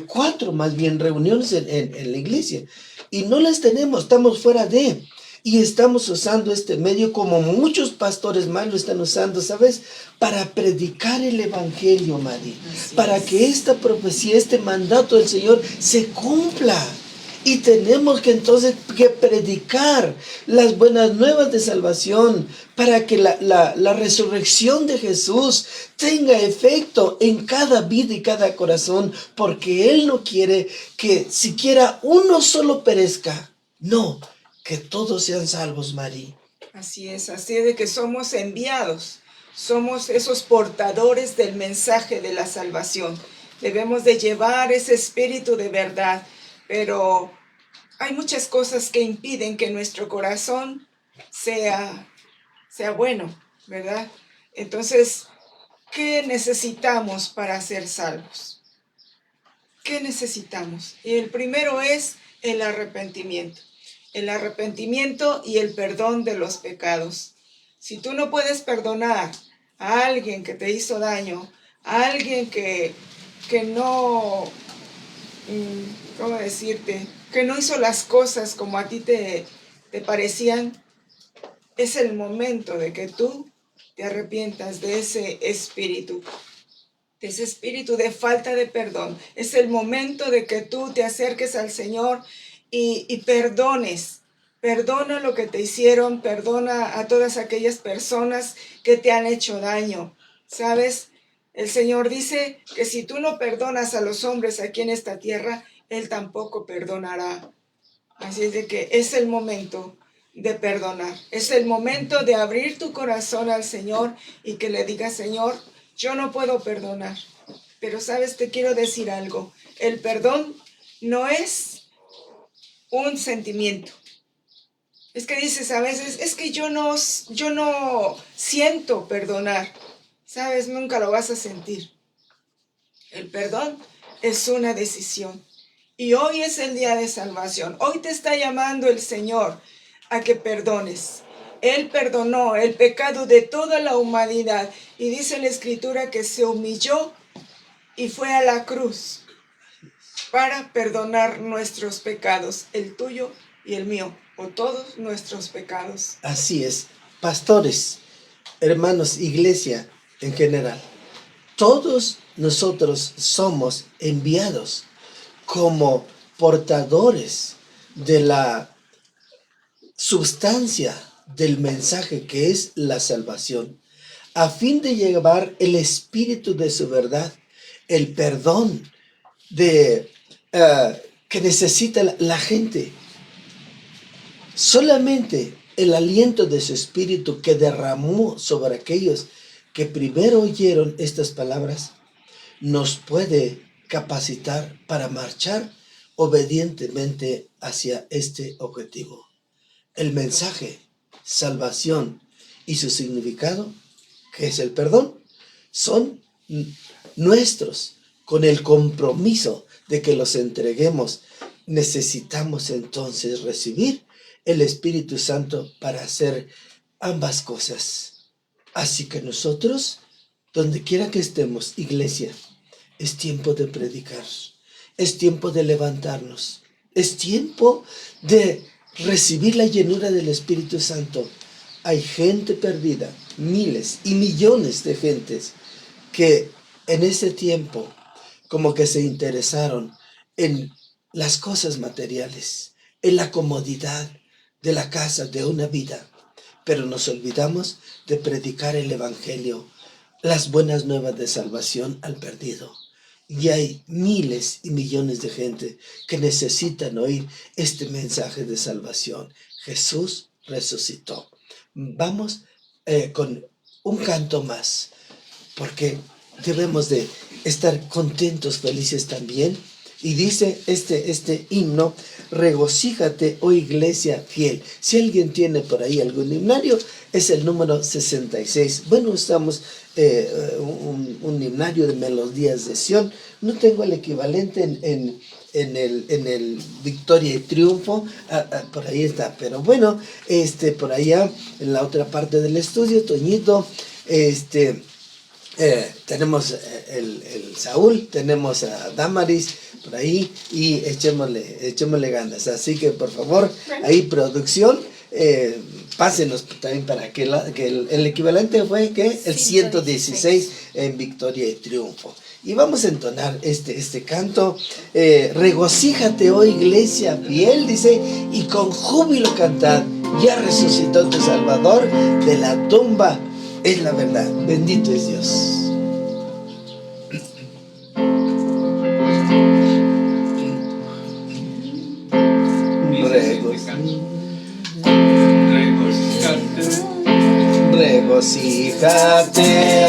4 más bien reuniones en la iglesia, y no las tenemos, estamos fuera de... Y estamos usando este medio como muchos pastores más lo están usando, ¿sabes? Para predicar el evangelio, Mari. Para que esta profecía, este mandato del Señor se cumpla. Y tenemos que entonces predicar las buenas nuevas de salvación para que la resurrección de Jesús tenga efecto en cada vida y cada corazón, porque Él no quiere que siquiera uno solo perezca. No, que todos sean salvos, Mari. Así es de que somos enviados, somos esos portadores del mensaje de la salvación. Debemos de llevar ese espíritu de verdad, pero hay muchas cosas que impiden que nuestro corazón sea bueno, ¿verdad? Entonces, ¿qué necesitamos para ser salvos? ¿Qué necesitamos? Y el primero es el arrepentimiento. El arrepentimiento y el perdón de los pecados. Si tú no puedes perdonar a alguien que te hizo daño, a alguien que no, ¿cómo decirte? Que no hizo las cosas como a ti te parecían, es el momento de que tú te arrepientas de ese espíritu de falta de perdón. Es el momento de que tú te acerques al Señor y perdones. Perdona lo que te hicieron, perdona a todas aquellas personas que te han hecho daño. ¿Sabes? El Señor dice que si tú no perdonas a los hombres aquí en esta tierra, Él tampoco perdonará. Así es de que es el momento de perdonar. Es el momento de abrir tu corazón al Señor y que le digas: Señor, yo no puedo perdonar. Pero sabes, te quiero decir algo. El perdón no es un sentimiento. Es que dices a veces: es que yo no siento perdonar. Sabes, nunca lo vas a sentir. El perdón es una decisión. Y hoy es el día de salvación. Hoy te está llamando el Señor a que perdones. Él perdonó el pecado de toda la humanidad. Y dice la Escritura que se humilló y fue a la cruz para perdonar nuestros pecados, el tuyo y el mío, o todos nuestros pecados. Así es, pastores, hermanos, iglesia en general, todos nosotros somos enviados como portadores de la sustancia del mensaje que es la salvación, a fin de llevar el espíritu de su verdad, el perdón que necesita la gente. Solamente el aliento de su espíritu que derramó sobre aquellos que primero oyeron estas palabras nos puede capacitar para marchar obedientemente hacia este objetivo. El mensaje, salvación y su significado, que es el perdón, son nuestros. Con el compromiso de que los entreguemos, necesitamos entonces recibir el Espíritu Santo para hacer ambas cosas. Así que nosotros, donde quiera que estemos, iglesia, es tiempo de predicar, es tiempo de levantarnos, es tiempo de recibir la llenura del Espíritu Santo. Hay gente perdida, miles y millones de gentes que en ese tiempo como que se interesaron en las cosas materiales, en la comodidad de la casa, de una vida. Pero nos olvidamos de predicar el Evangelio, las buenas nuevas de salvación al perdido. Y hay miles y millones de gente que necesitan oír este mensaje de salvación. Jesús resucitó. Vamos con un canto más, porque debemos de estar contentos, felices también. Y dice este himno: regocíjate, oh iglesia fiel. Si alguien tiene por ahí algún himnario, es el número 66. Bueno, usamos un himnario de Melodías de Sion. No tengo el equivalente en el Victoria y Triunfo, por ahí está. Pero bueno, por allá en la otra parte del estudio, Toñito, tenemos el Saúl, tenemos a Damaris por ahí, y echémosle ganas. Así que por favor, ahí producción, pásenos también para que el equivalente fue que el 116 en Victoria y Triunfo. Y vamos a entonar este canto. Regocíjate, oh iglesia fiel, dice, y con júbilo cantad, ya resucitó tu Salvador de la tumba. Es la verdad. Bendito es Dios. Regocíjate,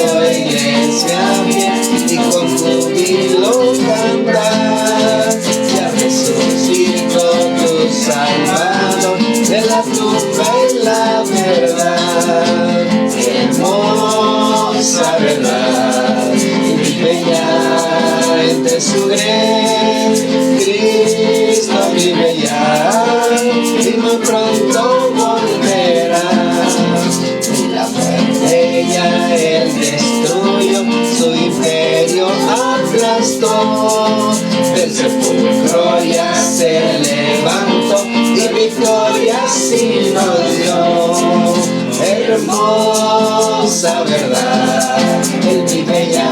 oh iglesia fiel, y con júbilo cantar, ya resucitó tu Salvador de la tumba y la verdad. Hermosa verdad, y bella entre su grey, Cristo vive ya, y muy pronto volverá. Y la muerte ya él destruyó, su imperio aplastó, del sepulcro ya se levantó, y victoria sí nos dio. Hermosa verdad, él vive ya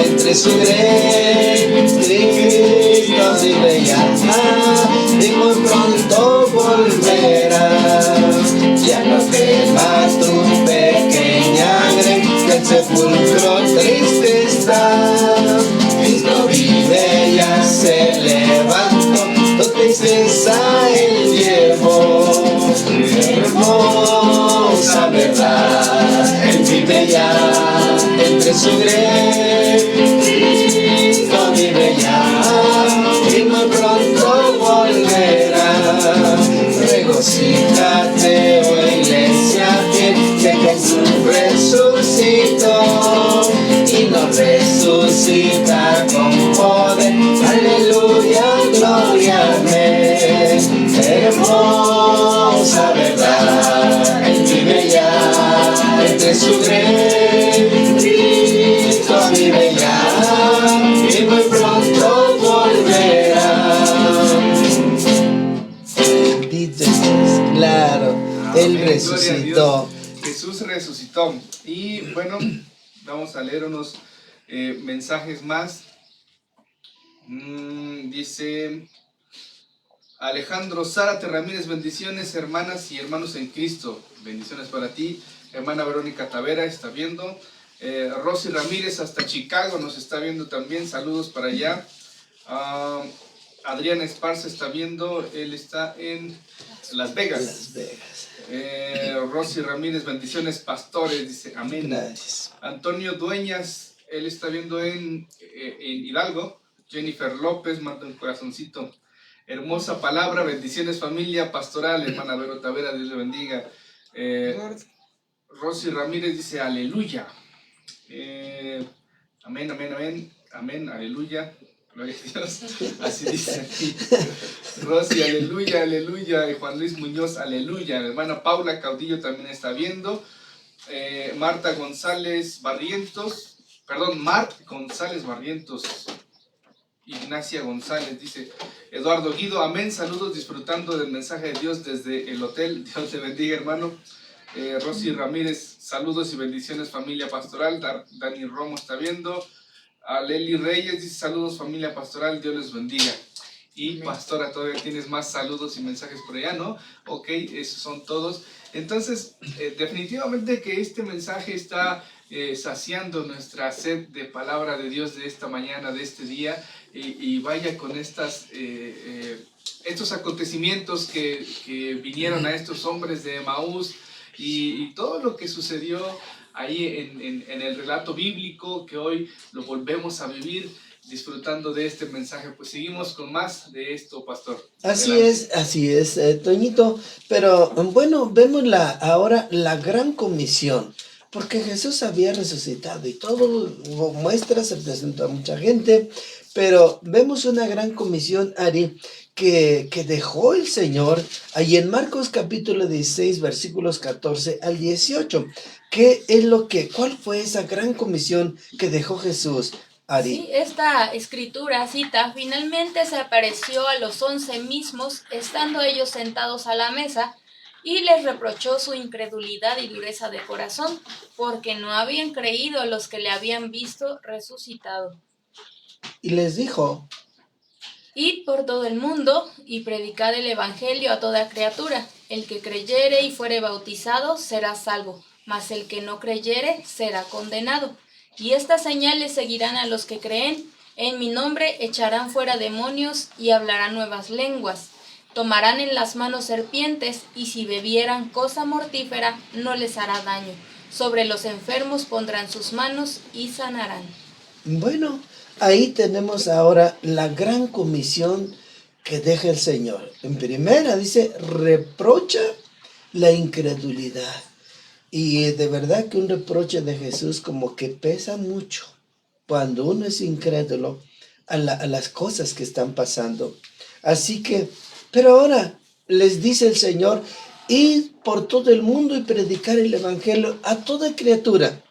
entre su grey, Cristo vive ya, y muy pronto volverá. Ya no temas tu pequeña grey, que el sepulcro triste está. Cristo vive, ya se levantó, tu tristeza él llevó. hermosa verdad. Él vive ya entre su grey, Cristo vive ya y muy pronto volverá. Regocíjate, oh iglesia fiel, que Jesús resucitó y nos resucita con poder. Aleluya, gloria, amén. Hermosa verdad, Él vive ya entre su grey, Cristo vive ya y muy pronto volverá. Bendito Jesús, claro, Él Amén, resucitó. gloria a Dios. Jesús resucitó. Y bueno, vamos a leer unos mensajes más. Dice Alejandro Zárate Ramírez, bendiciones hermanas y hermanos en Cristo. Bendiciones para ti. Hermana Verónica Tavera está viendo. Rosy Ramírez hasta Chicago nos está viendo también. Saludos para allá. Adrián Esparza está viendo. Él está en Las Vegas. Las Vegas. Rosy Ramírez, bendiciones pastores, dice amén. Gracias. Antonio Dueñas, él está viendo en Hidalgo. Jennifer López, manda un corazoncito. Hermosa palabra, bendiciones familia pastoral, hermana Vero Tavera, Dios le bendiga. Rosy Ramírez dice aleluya. Amén, amén, amén, amén, aleluya. Gloria a Dios, así dice aquí. Rosy, aleluya, aleluya. Y Juan Luis Muñoz, aleluya. La hermana Paula Caudillo también está viendo. Marta González Barrientos, Mart González Barrientos. Ignacia González dice, Eduardo Guido, amén, saludos, disfrutando del mensaje de Dios desde el hotel. Dios te bendiga, hermano. Rosy Ramírez, saludos y bendiciones familia pastoral. Dani Romo está viendo. A Leli Reyes dice, saludos familia pastoral, Dios les bendiga. Y pastora, todavía tienes más saludos y mensajes por allá, ¿no? Ok, esos son todos. Entonces, definitivamente que este mensaje está saciando nuestra sed de palabra de Dios de esta mañana, de este día, y vaya con estos acontecimientos que vinieron a estos hombres de Emaús y todo lo que sucedió ahí en el relato bíblico, que hoy lo volvemos a vivir disfrutando de este mensaje. Pues seguimos con más de esto, pastor. Así es, Toñito. Pero bueno, vemos ahora la gran comisión, porque Jesús había resucitado y todo muestra, se presentó a mucha gente, pero vemos una gran comisión, Ari, que dejó el Señor ahí en Marcos capítulo 16, versículos 14 al 18. ¿Cuál fue esa gran comisión que dejó Jesús, Ari? Sí, esta escritura cita, finalmente se apareció a los 11 mismos, estando ellos sentados a la mesa, y les reprochó su incredulidad y dureza de corazón, porque no habían creído los que le habían visto resucitado. Y les dijo, id por todo el mundo y predicad el evangelio a toda criatura. El que creyere y fuere bautizado será salvo, mas el que no creyere será condenado. Y estas señales seguirán a los que creen: en mi nombre echarán fuera demonios y hablarán nuevas lenguas. Tomarán en las manos serpientes, y si bebieran cosa mortífera no les hará daño. Sobre los enfermos pondrán sus manos y sanarán. Bueno, ahí tenemos ahora la gran comisión que deja el Señor. En primera dice, reprocha la incredulidad. Y de verdad que un reproche de Jesús como que pesa mucho cuando uno es incrédulo a las cosas que están pasando. Así que, pero ahora les dice el Señor, id por todo el mundo y predicar el evangelio a toda criatura.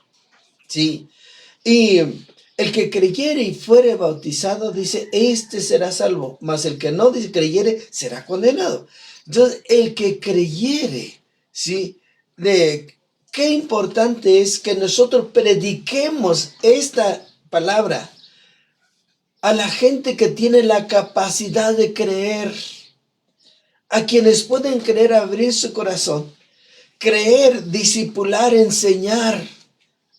Sí, y el que creyere y fuere bautizado, dice, este será salvo, mas el que no creyere será condenado. Entonces, el que creyere, ¿sí? Qué importante es que nosotros prediquemos esta palabra a la gente que tiene la capacidad de creer, a quienes pueden creer, abrir su corazón, creer, discipular, enseñar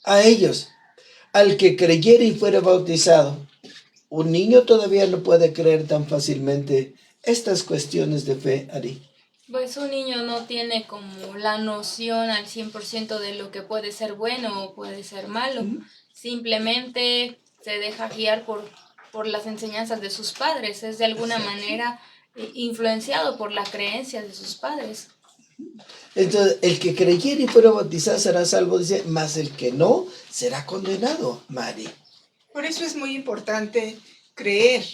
a ellos. Al que creyere y fuera bautizado. Un niño todavía no puede creer tan fácilmente estas cuestiones de fe, Ari. Pues un niño no tiene como la noción al 100% de lo que puede ser bueno o puede ser malo. Simplemente se deja guiar por las enseñanzas de sus padres. Es de alguna manera influenciado por la creencia de sus padres. Entonces, el que creyere y fuera bautizado será salvo, dice, mas el que no será condenado, Mari. Por eso es muy importante creer.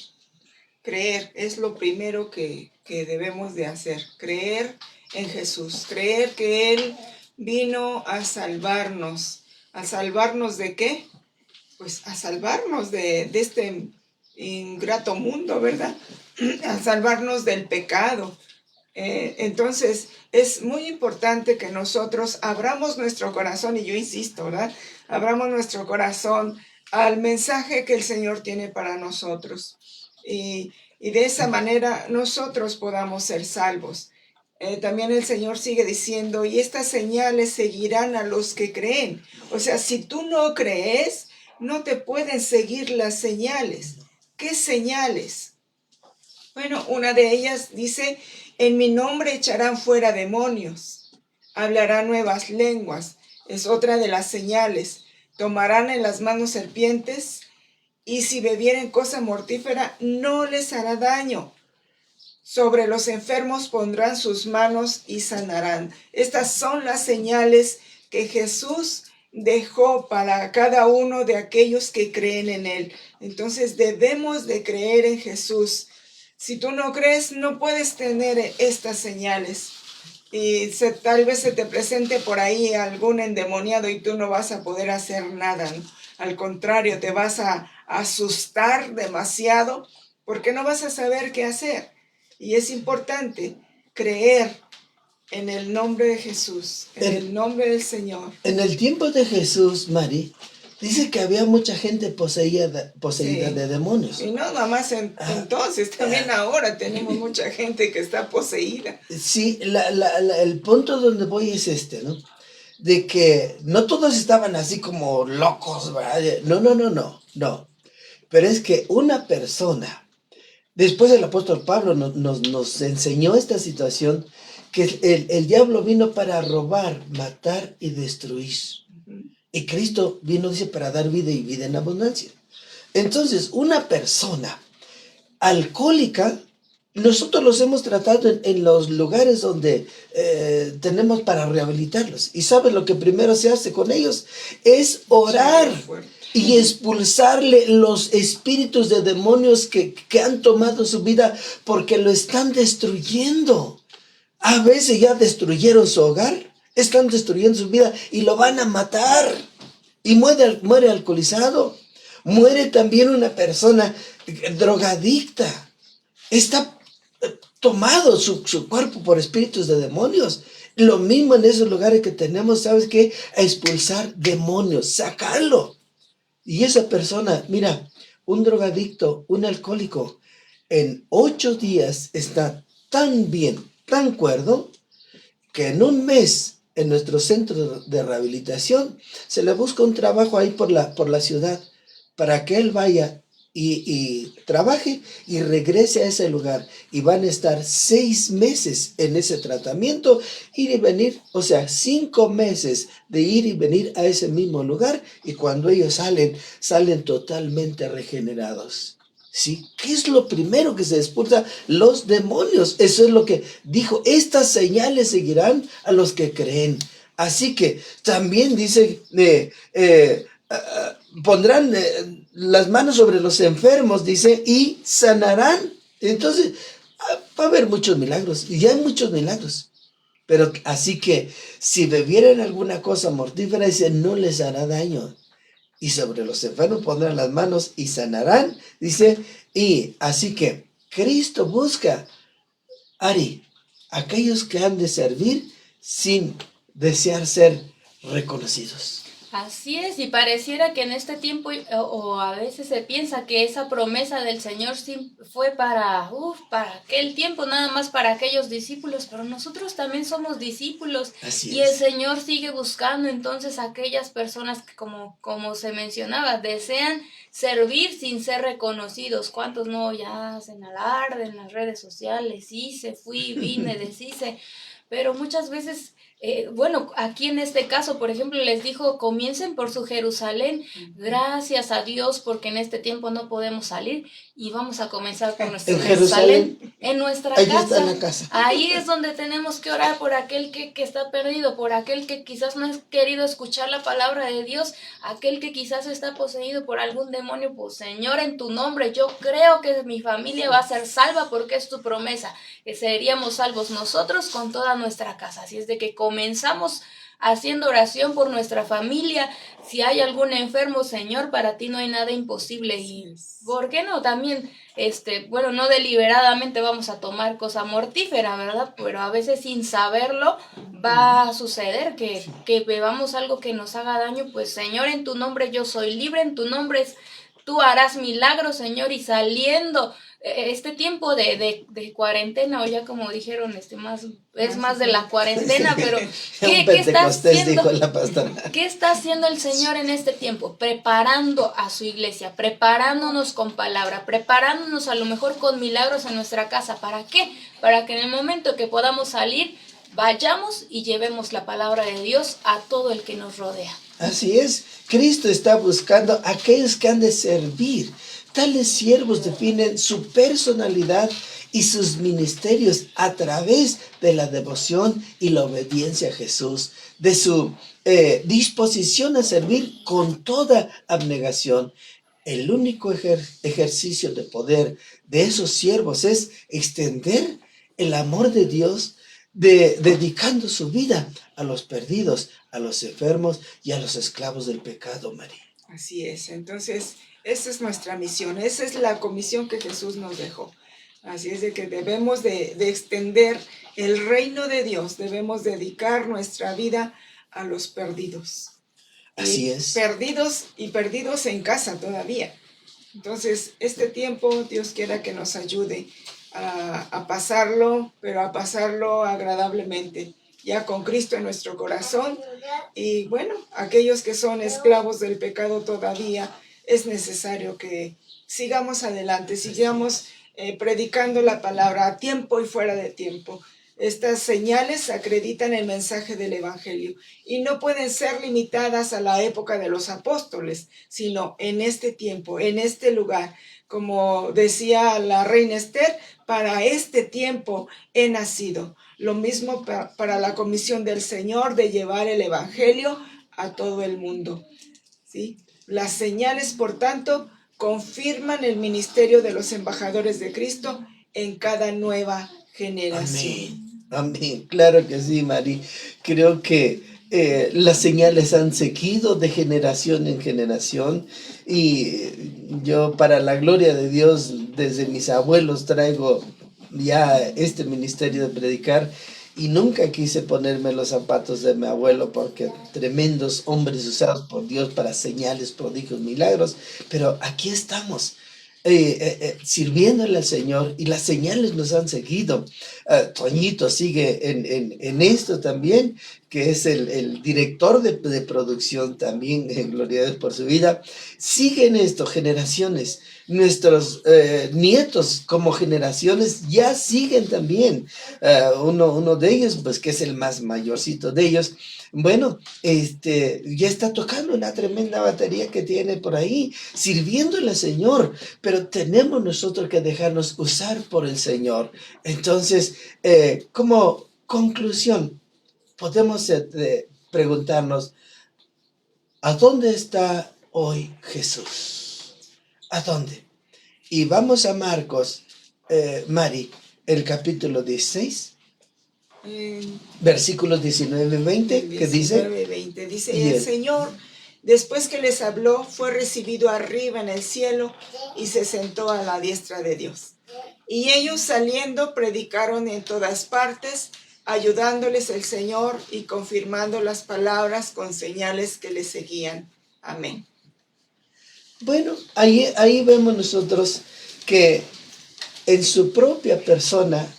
Creer es lo primero que debemos de hacer. Creer en Jesús. Creer que Él vino a salvarnos. ¿A salvarnos de qué? Pues a salvarnos de este ingrato mundo, ¿verdad? A salvarnos del pecado. Entonces, es muy importante que nosotros abramos nuestro corazón, y yo insisto, ¿verdad? Abramos nuestro corazón al mensaje que el Señor tiene para nosotros. Y de esa manera nosotros podamos ser salvos. También el Señor sigue diciendo, y estas señales seguirán a los que creen. O sea, si tú no crees, no te pueden seguir las señales. ¿Qué señales? Bueno, una de ellas dice, en mi nombre echarán fuera demonios, hablarán nuevas lenguas. Es otra de las señales. Tomarán en las manos serpientes, y si bebieren cosa mortífera, no les hará daño. Sobre los enfermos pondrán sus manos y sanarán. Estas son las señales que Jesús dejó para cada uno de aquellos que creen en Él. Entonces debemos de creer en Jesús. Si tú no crees, no puedes tener estas señales. Y tal vez se te presente por ahí algún endemoniado y tú no vas a poder hacer nada, ¿no? Al contrario, te vas a asustar demasiado porque no vas a saber qué hacer. Y es importante creer en el nombre de Jesús, en el nombre del Señor. En el tiempo de Jesús, Mari, dice que había mucha gente poseída Sí. de demonios. Y no nada más entonces, también ahora tenemos mucha gente que está poseída. Sí, el punto donde voy es este, ¿no? De que no todos estaban así como locos, ¿verdad? No. Pero es que una persona, después el apóstol Pablo nos enseñó esta situación, que el diablo vino para robar, matar y destruir. Y Cristo vino, dice, para dar vida y vida en abundancia. Entonces, una persona alcohólica, nosotros los hemos tratado en los lugares donde tenemos para rehabilitarlos. ¿Y sabes lo que primero se hace con ellos? Es orar y expulsarle los espíritus de demonios que han tomado su vida porque lo están destruyendo. A veces ya destruyeron su hogar, están destruyendo su vida y lo van a matar. Y muere alcoholizado. Muere también una persona drogadicta. Está tomado su cuerpo por espíritus de demonios. Lo mismo en esos lugares que tenemos, ¿sabes qué? A expulsar demonios, sacarlo. Y esa persona, mira, un drogadicto, un alcohólico, en 8 días está tan bien, tan cuerdo, que en un mes en nuestro centro de rehabilitación se le busca un trabajo ahí por la ciudad para que él vaya y trabaje y regrese a ese lugar. Y van a estar 6 meses en ese tratamiento, ir y venir, o sea, 5 meses de ir y venir a ese mismo lugar. Y cuando ellos salen totalmente regenerados. ¿Sí? ¿Qué es lo primero que se expulsa? Los demonios. Eso es lo que dijo. Estas señales seguirán a los que creen. Así que también dice, pondrán las manos sobre los enfermos, dice, y sanarán. Entonces, va a haber muchos milagros. Y ya hay muchos milagros. Pero así que si bebieran alguna cosa mortífera, dice, no les hará daño. Y sobre los enfermos pondrán las manos y sanarán, dice. Y así que Cristo busca, Ari, aquellos que han de servir sin desear ser reconocidos. Así es, y pareciera que en este tiempo, o a veces se piensa que esa promesa del Señor sí fue para aquel tiempo, nada más para aquellos discípulos, pero nosotros también somos discípulos. Así Y el es. Señor sigue buscando entonces a aquellas personas que, como se mencionaba, desean servir sin ser reconocidos. ¿Cuántos no ya hacen alarde en las redes sociales? Hice, fui, vine, deshice, pero muchas veces, bueno, aquí en este caso, por ejemplo, les dijo, comiencen por su Jerusalén, gracias a Dios, porque en este tiempo no podemos salir y vamos a comenzar por nuestro En Jerusalén, Jerusalén, en nuestra ahí casa. está en la casa. Ahí es donde tenemos que orar por aquel que está perdido, por aquel que quizás no ha querido escuchar la palabra de Dios, aquel que quizás está poseído por algún demonio. Pues Señor, en tu nombre yo creo que mi familia va a ser salva porque es tu promesa, que seríamos salvos nosotros con toda nuestra casa. Así es de que comenzamos haciendo oración por nuestra familia. Si hay algún enfermo, Señor, para ti no hay nada imposible. Y ¿por qué no? También, bueno, no deliberadamente vamos a tomar cosa mortífera, ¿verdad? Pero a veces sin saberlo va a suceder que bebamos algo que nos haga daño. Pues Señor, en tu nombre yo soy libre, en tu nombre tú harás milagros, Señor, y saliendo este tiempo de cuarentena, o ya como dijeron, más de la cuarentena, pero ¿qué está haciendo? Dijo la pastora. ¿Qué está haciendo el Señor en este tiempo? Preparando a su iglesia, preparándonos con palabra, preparándonos a lo mejor con milagros en nuestra casa. ¿Para qué? Para que en el momento que podamos salir, vayamos y llevemos la palabra de Dios a todo el que nos rodea. Así es, Cristo está buscando a aquellos que han de servir. Tales siervos definen su personalidad y sus ministerios a través de la devoción y la obediencia a Jesús, de su disposición a servir con toda abnegación. El único ejercicio de poder de esos siervos es extender el amor de Dios, dedicando su vida a los perdidos, a los enfermos y a los esclavos del pecado, María. Así es, entonces esa es nuestra misión, esa es la comisión que Jesús nos dejó. Así es de que debemos de extender el reino de Dios, debemos dedicar nuestra vida a los perdidos. Así es. Perdidos en casa todavía. Entonces, este tiempo Dios quiera que nos ayude a pasarlo, pero a pasarlo agradablemente, ya con Cristo en nuestro corazón. Y bueno, aquellos que son esclavos del pecado todavía, es necesario que sigamos adelante, sigamos predicando la palabra a tiempo y fuera de tiempo. Estas señales acreditan el mensaje del Evangelio y no pueden ser limitadas a la época de los apóstoles, sino en este tiempo, en este lugar. Como decía la reina Esther, para este tiempo he nacido. Lo mismo para la comisión del Señor de llevar el Evangelio a todo el mundo. ¿Sí? Las señales, por tanto, confirman el ministerio de los embajadores de Cristo en cada nueva generación. Amén. Amén. Claro que sí, Mari. Creo que las señales han seguido de generación en generación y yo, para la gloria de Dios, desde mis abuelos traigo ya este ministerio de predicar y nunca quise ponerme los zapatos de mi abuelo porque tremendos hombres usados por Dios para señales, prodigios, milagros, pero aquí estamos. Sirviéndole al Señor y las señales nos han seguido. Toñito sigue en esto también, que es el director de producción también, gloria a Dios por su vida. Sigue en esto, generaciones. Nuestros nietos como generaciones ya siguen también. Uno de ellos, pues que es el más mayorcito de ellos, bueno, ya está tocando una tremenda batería que tiene por ahí, sirviéndole al Señor, pero tenemos nosotros que dejarnos usar por el Señor. Entonces, como conclusión, podemos preguntarnos, ¿a dónde está hoy Jesús? ¿A dónde? Y vamos a Marcos, Mari, el capítulo 16. Versículos 19-20, ¿qué dice? 19-20, dice, y el Señor, después que les habló, fue recibido arriba en el cielo y se sentó a la diestra de Dios. Y ellos saliendo predicaron en todas partes, ayudándoles el Señor y confirmando las palabras con señales que les seguían. Amén. Bueno, ahí vemos nosotros que en su propia persona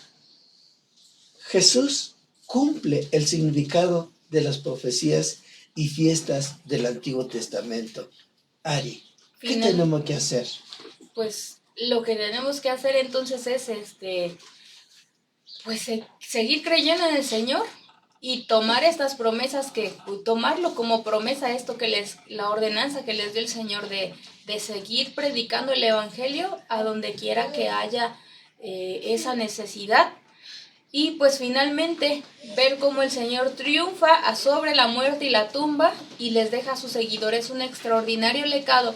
Jesús cumple el significado de las profecías y fiestas del Antiguo Testamento. Ari, ¿qué tenemos que hacer? Pues lo que tenemos que hacer entonces es pues seguir creyendo en el Señor y tomar estas promesas, tomarlo como promesa, la ordenanza que les dio el Señor de seguir predicando el Evangelio a donde quiera que haya esa necesidad. Y pues finalmente ver cómo el Señor triunfa sobre la muerte y la tumba y les deja a sus seguidores un extraordinario legado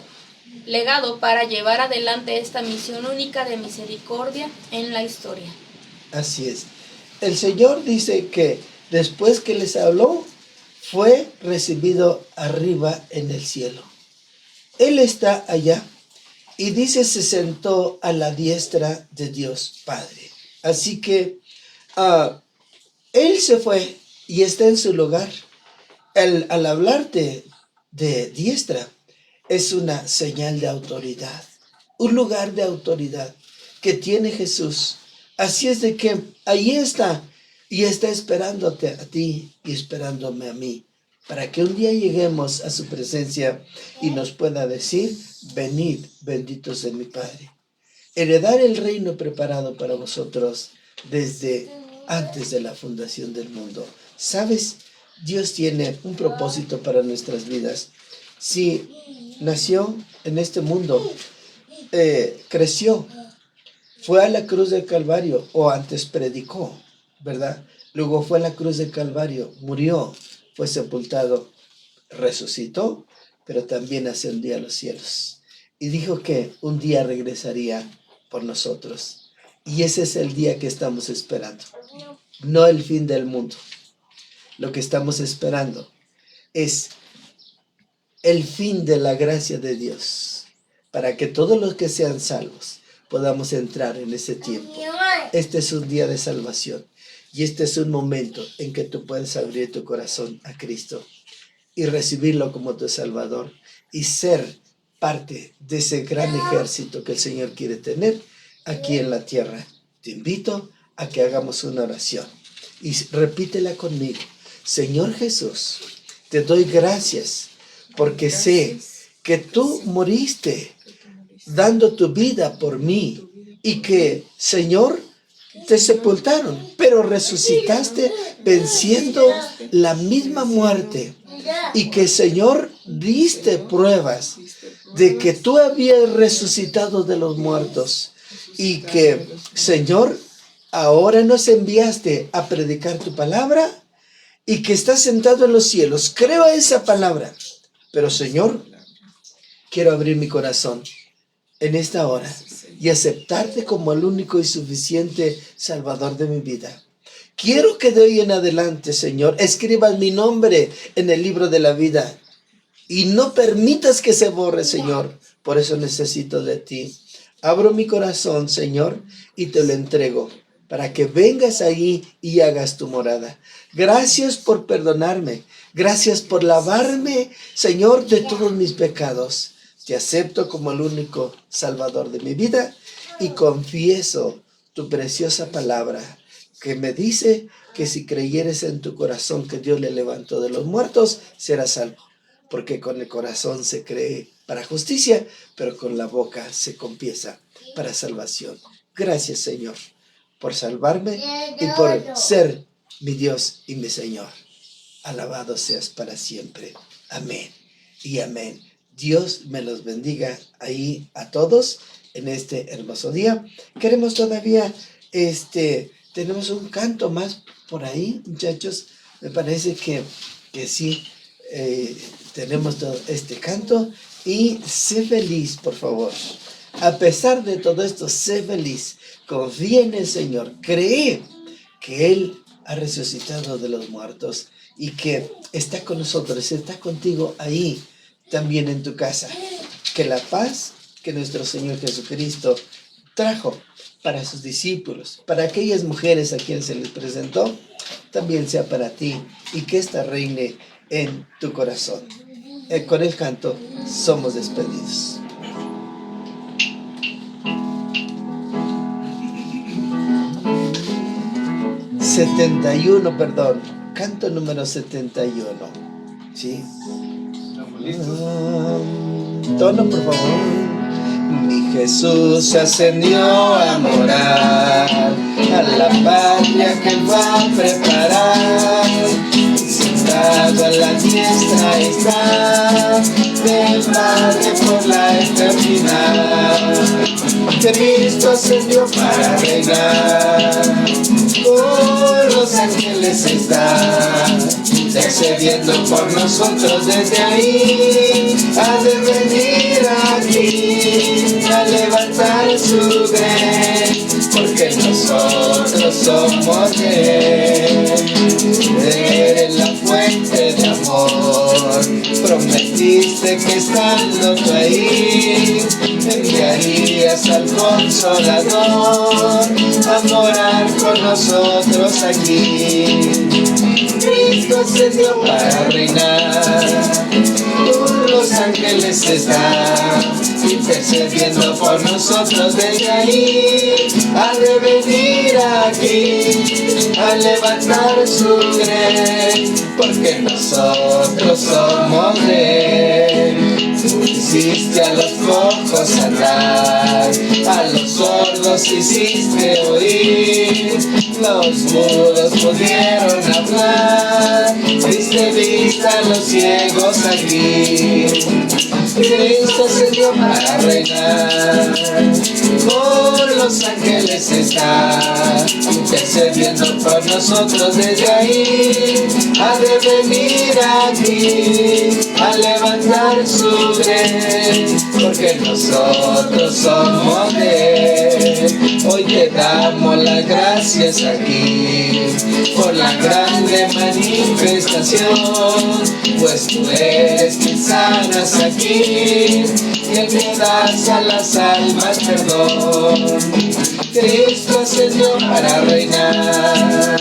para llevar adelante esta misión única de misericordia en la historia. Así es. El Señor dice que después que les habló, fue recibido arriba en el cielo. Él está allá y dice se sentó a la diestra de Dios Padre. Así que Él se fue y está en su lugar. Al hablarte de diestra, es una señal de autoridad, un lugar de autoridad que tiene Jesús. Así es de que ahí está y está esperándote a ti y esperándome a mí, para que un día lleguemos a su presencia y nos pueda decir, venid, benditos de mi Padre. Heredar el reino preparado para vosotros desde antes de la fundación del mundo. ¿Sabes? Dios tiene un propósito para nuestras vidas. Si nació en este mundo, creció, fue a la cruz del Calvario, o antes predicó, ¿verdad? Luego fue a la cruz del Calvario, murió, fue sepultado, resucitó, pero también ascendió a los cielos. Y dijo que un día regresaría por nosotros. Y ese es el día que estamos esperando, no el fin del mundo. Lo que estamos esperando es el fin de la gracia de Dios, para que todos los que sean salvos podamos entrar en ese tiempo. Este es un día de salvación y este es un momento en que tú puedes abrir tu corazón a Cristo y recibirlo como tu Salvador y ser parte de ese gran ejército que el Señor quiere tener aquí en la tierra. Te invito a que hagamos una oración y repítela conmigo. Señor Jesús, te doy gracias porque sé que tú moriste dando tu vida por mí y que, Señor, te sepultaron, pero resucitaste venciendo la misma muerte y que, Señor, diste pruebas de que tú habías resucitado de los muertos y que, Señor, ahora nos enviaste a predicar tu palabra y que estás sentado en los cielos. Creo esa palabra, pero, Señor, quiero abrir mi corazón en esta hora y aceptarte como el único y suficiente Salvador de mi vida. Quiero que de hoy en adelante, Señor, escribas mi nombre en el libro de la vida y no permitas que se borre, Señor. Por eso necesito de ti. Abro mi corazón, Señor, y te lo entrego para que vengas ahí y hagas tu morada. Gracias por perdonarme. Gracias por lavarme, Señor, de todos mis pecados. Te acepto como el único Salvador de mi vida y confieso tu preciosa palabra que me dice que si creyeres en tu corazón que Dios le levantó de los muertos, serás salvo. Porque con el corazón se cree para justicia, pero con la boca se confiesa para salvación. Gracias, Señor, por salvarme y por ser mi Dios y mi Señor. Alabado seas para siempre. Amén y amén. Dios me los bendiga ahí a todos en este hermoso día. Queremos todavía, tenemos un canto más por ahí, muchachos. Me parece que sí, tenemos todo este canto. Y sé feliz, por favor. A pesar de todo esto, sé feliz. Confía en el Señor. Cree que Él ha resucitado de los muertos y que está con nosotros, está contigo ahí, también en tu casa. Que la paz que nuestro Señor Jesucristo trajo para sus discípulos, para aquellas mujeres a quienes se les presentó, también sea para ti y que ésta reine en tu corazón. Con el canto somos despedidos. 71, perdón. Canto número 71. ¿Sí? ¿Estamos listos? Tono, por favor. Mi Jesús se ascendió a morar a la patria que él va a preparar. Sentado a la diestra está del Padre por la eternidad. Cristo ascendió para reinar, con los ángeles está intercediendo por nosotros desde ahí. Ha de venir aquí a levantar su grey, porque nosotros somos de él. Eres la fuente de amor, prometiste que estando tú ahí enviarías al Consolador a morar con nosotros aquí. Cristo ascendió para reinar, con los ángeles está intercediendo por nosotros desde ahí. Ha de venir aquí a levantar su grey, porque nosotros somos de él. Hiciste a los cojos andar, a los sordos hiciste oír, los mudos pudieron hablar, diste vista a los ciegos aquí. Cristo ascendió para reinar, con los ángeles está intercediendo por nosotros desde ahí. Ha de venir aquí a levantar su grey, porque nosotros somos de él. Hoy te damos las gracias aquí por la grande manifestación, pues tú eres quien sanas aquí y el que das a las almas perdón. Cristo ascendió para reinar,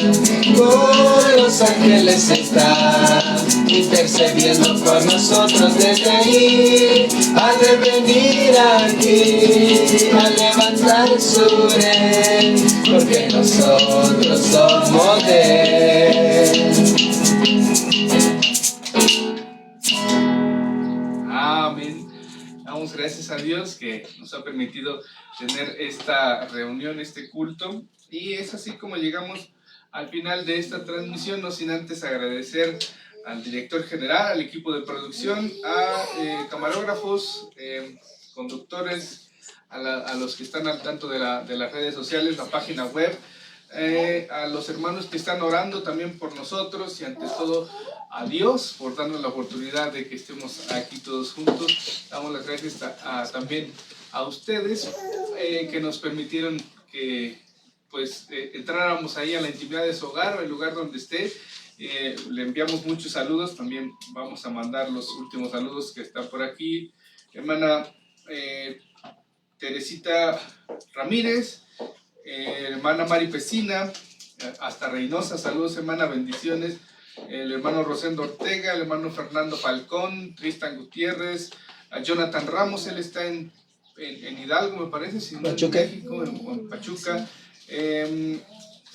con los ángeles está intercediendo por nosotros desde ahí. Ha de venir aquí a levantar su grey, porque nosotros somos de él. Amén. Damos gracias a Dios que nos ha permitido tener esta reunión, este culto. Y es así como llegamos al final de esta transmisión, no sin antes agradecer al director general, al equipo de producción, a camarógrafos, conductores, a los que están al tanto de las redes sociales, la página web, a los hermanos que están orando también por nosotros, y ante todo a Dios por darnos la oportunidad de que estemos aquí todos juntos. Damos las gracias también a ustedes que nos permitieron que pues entráramos ahí a la intimidad de su hogar o el lugar donde esté. Le enviamos muchos saludos. También vamos a mandar los últimos saludos que están por aquí. Hermana Teresita Ramírez, hermana Mari Pesina, hasta Reynosa, saludos hermana, bendiciones. El hermano Rosendo Ortega, el hermano Fernando Falcón, Tristan Gutiérrez, a Jonathan Ramos, él está en Hidalgo, me parece, si no, Pachuca. en México, en Pachuca.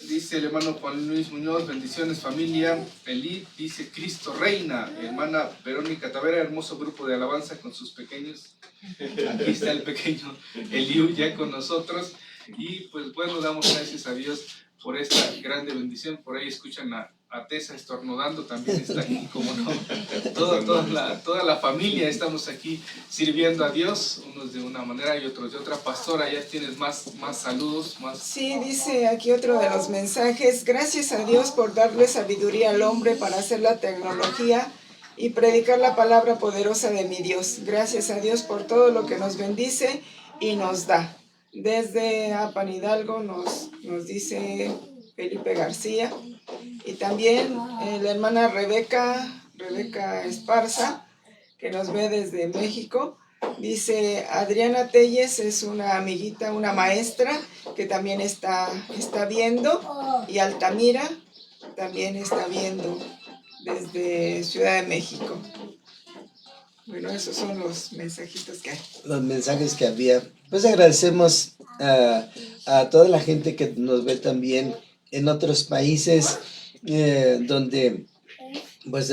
Dice el hermano Juan Luis Muñoz, bendiciones familia. Elí dice Cristo reina. Hermana Verónica Tavera, hermoso grupo de alabanza con sus pequeños. Aquí está el pequeño Eliú ya con nosotros. Y pues bueno, damos gracias a Dios por esta grande bendición. Por ahí escuchan a Tessa estornudando, también está aquí, como no. Toda la familia estamos aquí sirviendo a Dios, unos de una manera y otros de otra. Pastora, ya tienes más saludos, más. Sí, dice aquí otro de los mensajes: gracias a Dios por darle sabiduría al hombre para hacer la tecnología y predicar la palabra poderosa de mi Dios. Gracias a Dios por todo lo que nos bendice y nos da. Desde Apan Hidalgo nos dice Felipe García. Y también la hermana Rebeca Esparza, que nos ve desde México, dice: Adriana Telles es una amiguita, una maestra que también está viendo. Y Altamira también está viendo desde Ciudad de México. Bueno, esos son los mensajitos que hay. Los mensajes que había. Pues agradecemos a toda la gente que nos ve también en otros países donde pues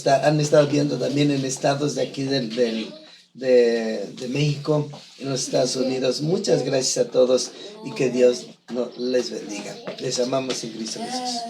han estado viendo también en estados de aquí de México, en los Estados Unidos. Muchas gracias a todos y que Dios les bendiga. Les amamos en Cristo Jesús.